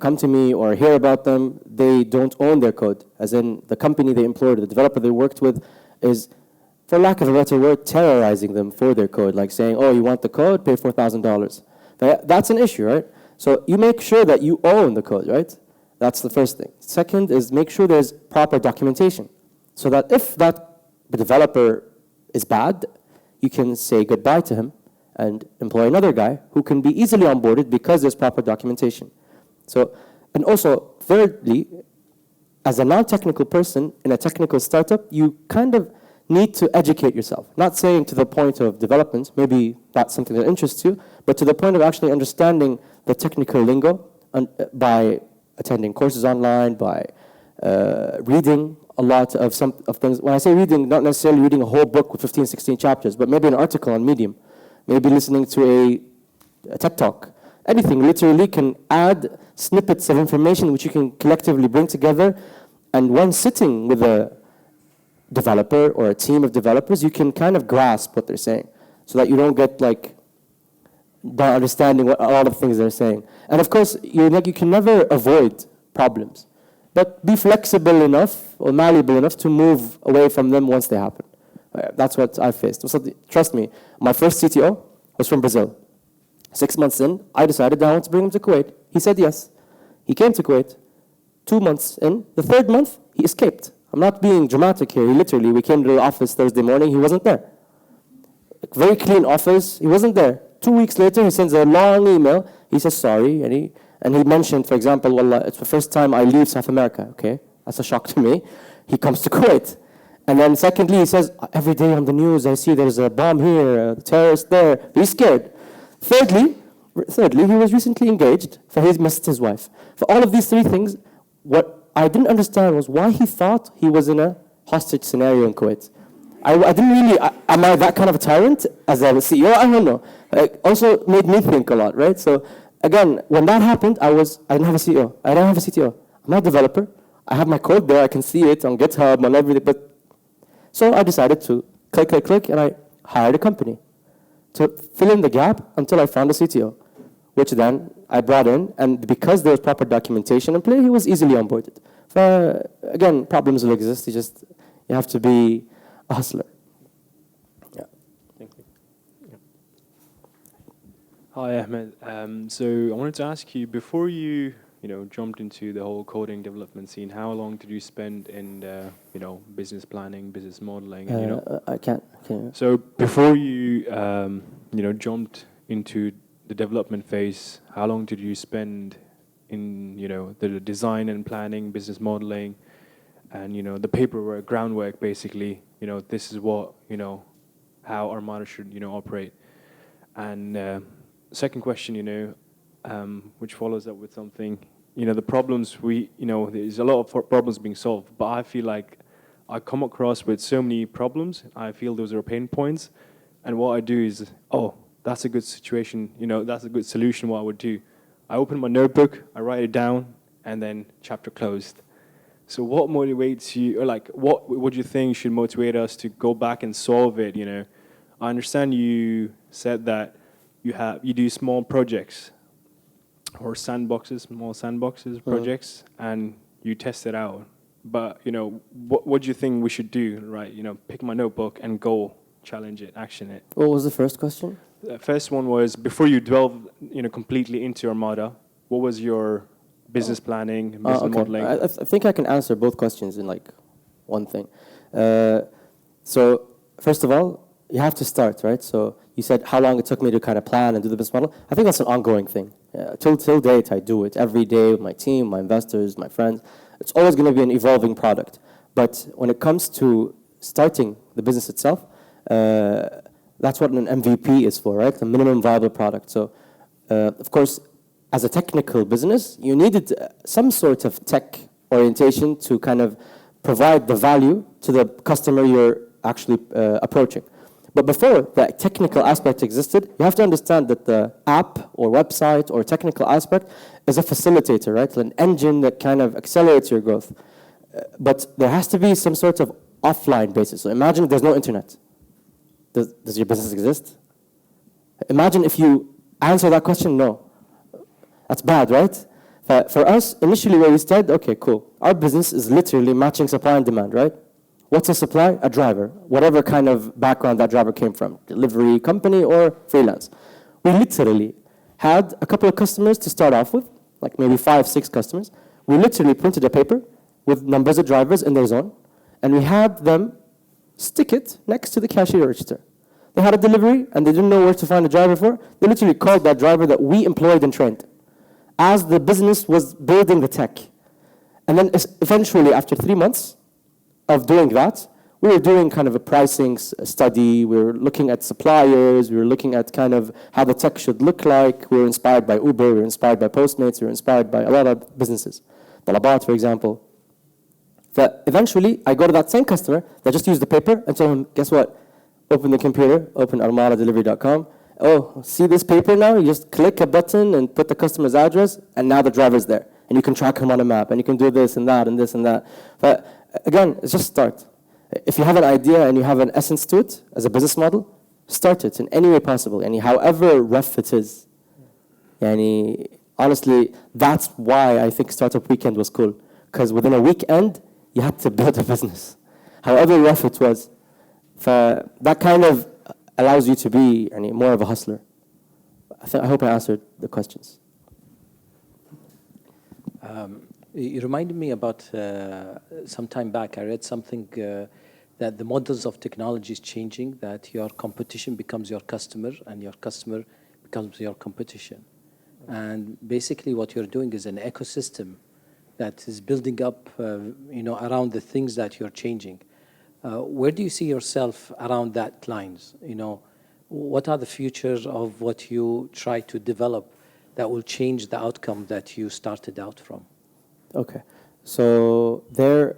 come to me or hear about them, they don't own their code. As in the company they employed, the developer they worked with is, for lack of a better word, terrorizing them for their code. Like saying, oh, you want the code? Pay $4,000. That's an issue, right? So you make sure that you own the code, right? That's the first thing. Second is make sure there's proper documentation. So that if the developer is bad, you can say goodbye to him and employ another guy who can be easily onboarded because there's proper documentation. So, and also, thirdly, as a non-technical person in a technical startup, you kind of need to educate yourself. Not saying to the point of development, maybe that's something that interests you, but to the point of actually understanding the technical lingo by attending courses online, by reading a lot of things. When I say reading, not necessarily reading a whole book with 15, 16 chapters, but maybe an article on Medium, maybe listening to a TED Talk. Anything literally can add snippets of information which you can collectively bring together. And when sitting with a developer or a team of developers, you can kind of grasp what they're saying so that you don't get not understanding a lot of things they're saying. And of course, you can never avoid problems, but be flexible enough or malleable enough to move away from them once they happen. That's what I faced. So trust me, my first CTO was from Brazil. 6 months in, I decided I want to bring him to Kuwait. He said yes. He came to Kuwait. 2 months in, the 3rd month, he escaped. I'm not being dramatic here. We came to the office Thursday morning, he wasn't there. Very clean office, he wasn't there. 2 weeks later, he sends a long email. He says sorry, and he mentioned, for example, Wallah, it's the first time I leave South America. Okay, that's a shock to me. He comes to Kuwait. And then secondly, he says, every day on the news, I see there's a bomb here, a terrorist there. He's scared. Thirdly, he was recently engaged, so he missed his wife. For all of these 3 things, what I didn't understand was why he thought he was in a hostage scenario in Kuwait. I didn't really, am I that kind of a tyrant as a CEO? I don't know. It also made me think a lot, right? So again, when that happened, I didn't have a CEO. I didn't have a CTO. I'm not a developer. I have my code there. I can see it on GitHub, on everything. But so I decided to click, and I hired a company to fill in the gap until I found a CTO, which then I brought in. And because there was proper documentation in play, he was easily onboarded. So again, problems will exist. You have to be a hustler. Yeah. Thank you. Hi, Ahmed. So I wanted to ask you, before you jumped into the whole coding development scene, how long did you spend in business planning, business modeling? And, I can't. So before you jumped into the development phase, how long did you spend in the design and planning, business modeling, and the paperwork, groundwork, basically? This is what how Armada should operate. And second question, which follows up with something, the problems there's a lot of problems being solved, but I feel like I come across with so many problems. I feel those are pain points, and what I do is, oh, that's a good situation, that's a good solution. What I would do, I open my notebook, I write it down, and then chapter closed. So what motivates you, or like what would you think should motivate us to go back and solve it? I understand you said that you do small projects or small sandboxes projects, and you test it out. But what do you think we should do? Right? Pick my notebook and go challenge it, action it. What was the first question? The first one was, before you delve completely into Armada, what was your business planning, business modeling? I think I can answer both questions in like one thing. So first of all, you have to start, right? So you said how long it took me to kind of plan and do the business model. I think that's an ongoing thing. Till date, I do it every day with my team, my investors, my friends. It's always going to be an evolving product. But when it comes to starting the business itself, that's what an MVP is for, right? The minimum viable product. So, of course, as a technical business, you needed some sort of tech orientation to kind of provide the value to the customer you're actually approaching. But before that technical aspect existed, you have to understand that the app or website or technical aspect is a facilitator, right? An engine that kind of accelerates your growth. But there has to be some sort of offline basis. So imagine there's no internet. Does your business exist? Imagine if you answer that question, no. That's bad, right? For us, initially where we started, okay, cool. Our business is literally matching supply and demand, right? What's a supply? A driver. Whatever kind of background that driver came from. Delivery company or freelance. We literally had a couple of customers to start off with, like maybe 5, 6 customers. We literally printed a paper with numbers of drivers in their zone, and we had them stick it next to the cashier register. They had a delivery, and they didn't know where to find a driver for. They literally called that driver that we employed and trained as the business was building the tech. And then eventually, after 3 months of doing that, we were doing kind of a pricing study. We were looking at suppliers. We were looking at kind of how the tech should look like. We were inspired by Uber. We were inspired by Postmates. We were inspired by a lot of businesses. Al-Obaid, for example. That eventually, I go to that same customer that just used the paper and tell him, guess what? Open the computer, open ArmadaDelivery.com. Oh, see this paper now? You just click a button and put the customer's address, and now the driver's there. And you can track him on a map, and you can do this and that and this and that. But again, it's just start. If you have an idea and you have an essence to it as a business model, start it in any way possible. And however rough it is. Honestly, that's why I think Startup Weekend was cool. Because within a weekend, you had to build a business. However rough it was. That kind of allows you to be more of a hustler. I hope I answered the questions. You reminded me about some time back, I read something that the models of technology is changing, that your competition becomes your customer and your customer becomes your competition. And basically what you're doing is an ecosystem that is building up around the things that you're changing. Where do you see yourself around that lines? What are the futures of what you try to develop that will change the outcome that you started out from? Okay, so there,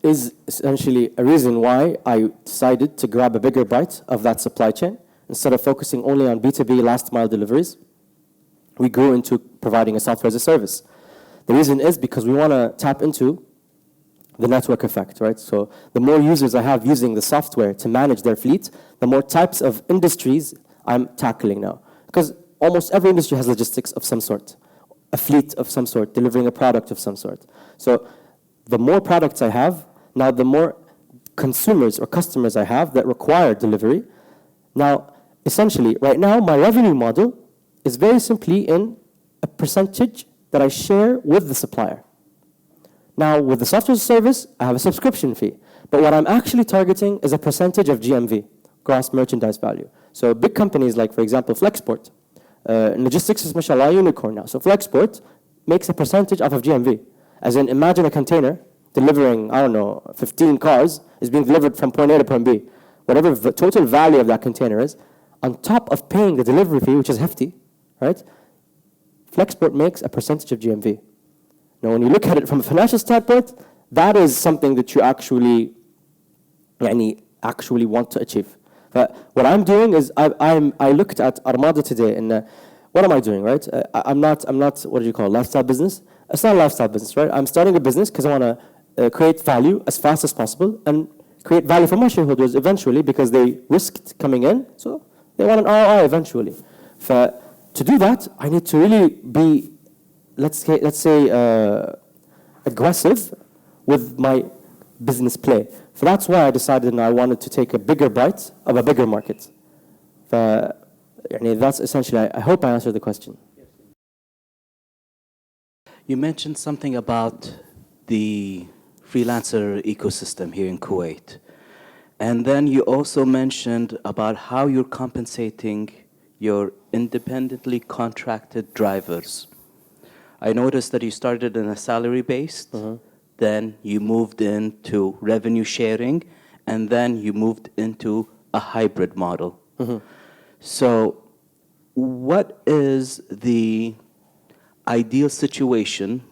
is essentially a reason why I decided to grab a bigger bite of that supply chain. Instead of focusing only on B2B last mile deliveries, we grew into providing a software as a service. The reason is because we want to tap into the network effect, right? So the more users I have using the software to manage their fleet, the more types of industries I'm tackling now. Because almost every industry has logistics of some sort, a fleet of some sort, delivering a product of some sort. So the more products I have, now the more consumers or customers I have that require delivery. Now, essentially, right now, my revenue model is very simply in a percentage that I share with the supplier. Now, with the software as a service, I have a subscription fee. But what I'm actually targeting is a percentage of GMV, gross merchandise value. So big companies like, for example, Flexport. Logistics is, mashallah, unicorn now. So Flexport makes a percentage off of GMV. As in, imagine a container delivering, I don't know, 15 cars is being delivered from point A to point B. Whatever the total value of that container is, on top of paying the delivery fee, which is hefty, right? Flexport makes a percentage of GMV. Now, when you look at it from a financial standpoint, that is something that you actually want to achieve. But what I'm doing is I looked at Armada today, and what am I doing, right? I'm not what do you call it, lifestyle business? It's not a lifestyle business, right? I'm starting a business because I want to create value as fast as possible and create value for my shareholders eventually because they risked coming in, so they want an ROI eventually. To do that, I need to really be, let's say, aggressive with my business play. So that's why I decided I wanted to take a bigger bite of a bigger market. That's essentially, I hope I answered the question. You mentioned something about the freelancer ecosystem here in Kuwait. And then you also mentioned about how you're compensating your independently contracted drivers. I noticed that you started in a salary-based, then you moved into revenue sharing, and then you moved into a hybrid model. So what is the ideal situation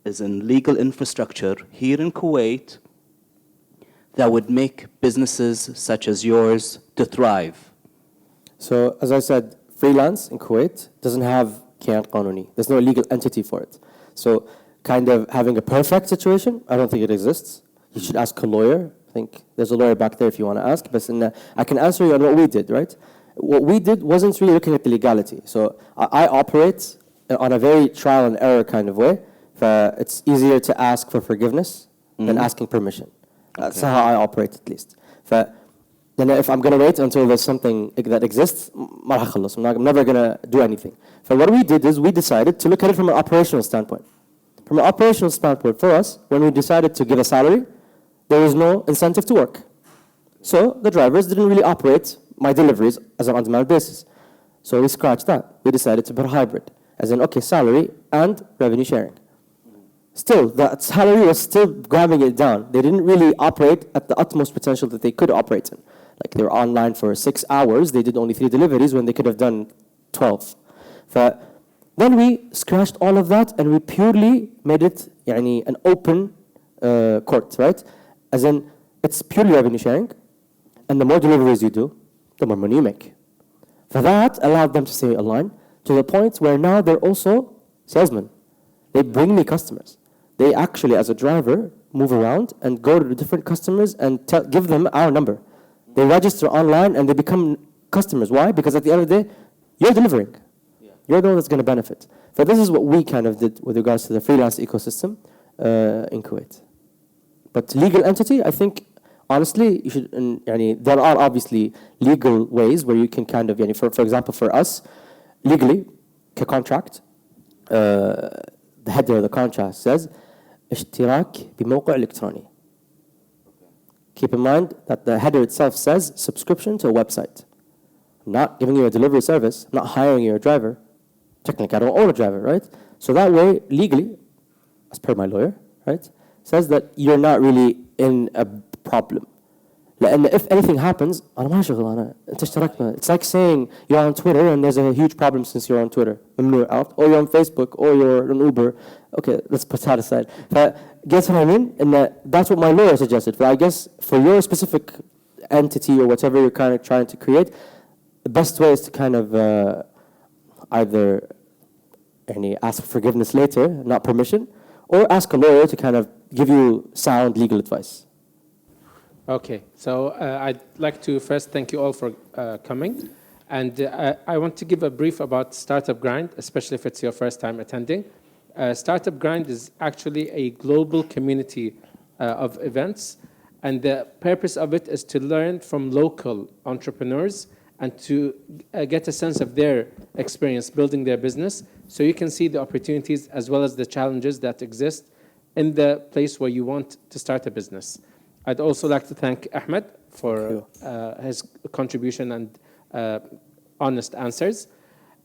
as in legal infrastructure here in Kuwait that would make businesses such as yours to thrive? So, as I said, freelance in Kuwait doesn't have kiyan qanuni. There's no legal entity for it. So, kind of having a perfect situation, I don't think it exists. You should ask a lawyer. I think there's a lawyer back there if you want to ask. But I can answer you on what we did, right? What we did wasn't really looking at the legality. So, I operate on a very trial and error kind of way. It's easier to ask for forgiveness than asking permission. That's how I operate, at least. Then if I'm going to wait until there's something that exists, I'm never going to do anything. So what we did is we decided to look at it from an operational standpoint. From an operational standpoint, for us, when we decided to give a salary, there was no incentive to work. So the drivers didn't really operate my deliveries as an on-demand basis. So we scratched that. We decided to put a hybrid, as in, okay, salary and revenue sharing. Still, that salary was still grabbing it down. They didn't really operate at the utmost potential that they could operate in. Like they were online for 6 hours, they did only 3 deliveries when they could have done 12. Then we scratched all of that and we purely made it an open court, right? As in, it's purely revenue sharing, and the more deliveries you do, the more money you make. For that, allowed them to stay aligned to the point where now they're also salesmen. They bring me customers. They actually, as a driver, move around and go to the different customers and give them our number. They register online and they become customers. Why? Because at the end of the day, you're delivering. You're the one that's going to benefit. So this is what we kind of did with regards to the freelance ecosystem in Kuwait. But legal entity, I think, honestly, you should. There are obviously legal ways where you can kind of, for example, for us, legally, a contract, the header of the contract says, اشتراك بموقع إلكتروني. Keep in mind that the header itself says subscription to a website. I'm not giving you a delivery service. I'm not hiring you a driver. Technically, I don't own a driver, right? So that way, legally, as per my lawyer, right, says that you're not really in a problem. And if anything happens, it's like saying you're on Twitter and there's a huge problem since you're on Twitter. Or you're on Facebook or you're on Uber. Okay, let's put that aside. But Guess what I mean? And that's what my lawyer suggested. For I guess for your specific entity or whatever you're kind of trying to create, the best way is to kind of either ask forgiveness later, not permission, or ask a lawyer to kind of give you sound legal advice. Okay, so I'd like to first thank you all for coming. And I want to give a brief about Startup Grind, especially if it's your first time attending. Startup Grind is actually a global community of events. And the purpose of it is to learn from local entrepreneurs and to get a sense of their experience building their business, so you can see the opportunities as well as the challenges that exist in the place where you want to start a business. I'd also like to thank Ahmad for his contribution and honest answers,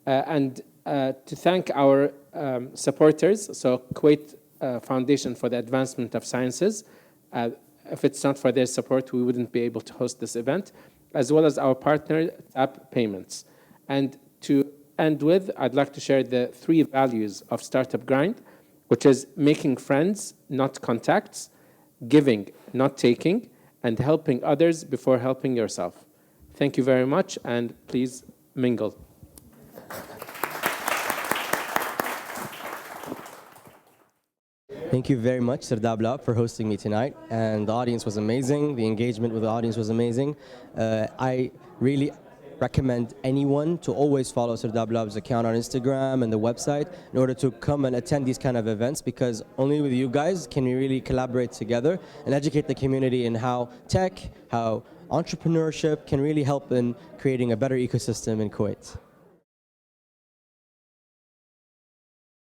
and to thank our supporters, so Kuwait Foundation for the Advancement of Sciences. If it's not for their support, we wouldn't be able to host this event, as well as our partner, Tap Payments. And to end with, I'd like to share the 3 values of Startup Grind, which is making friends, not contacts, giving, not taking, and helping others before helping yourself. Thank you very much, and please mingle. Thank you very much, Sir Dabla, for hosting me tonight. And the audience was amazing. The engagement with the audience was amazing. I really recommend anyone to always follow Sir Dablab's account on Instagram and the website in order to come and attend these kind of events, because only with you guys can we really collaborate together and educate the community in how tech, how entrepreneurship can really help in creating a better ecosystem in Kuwait.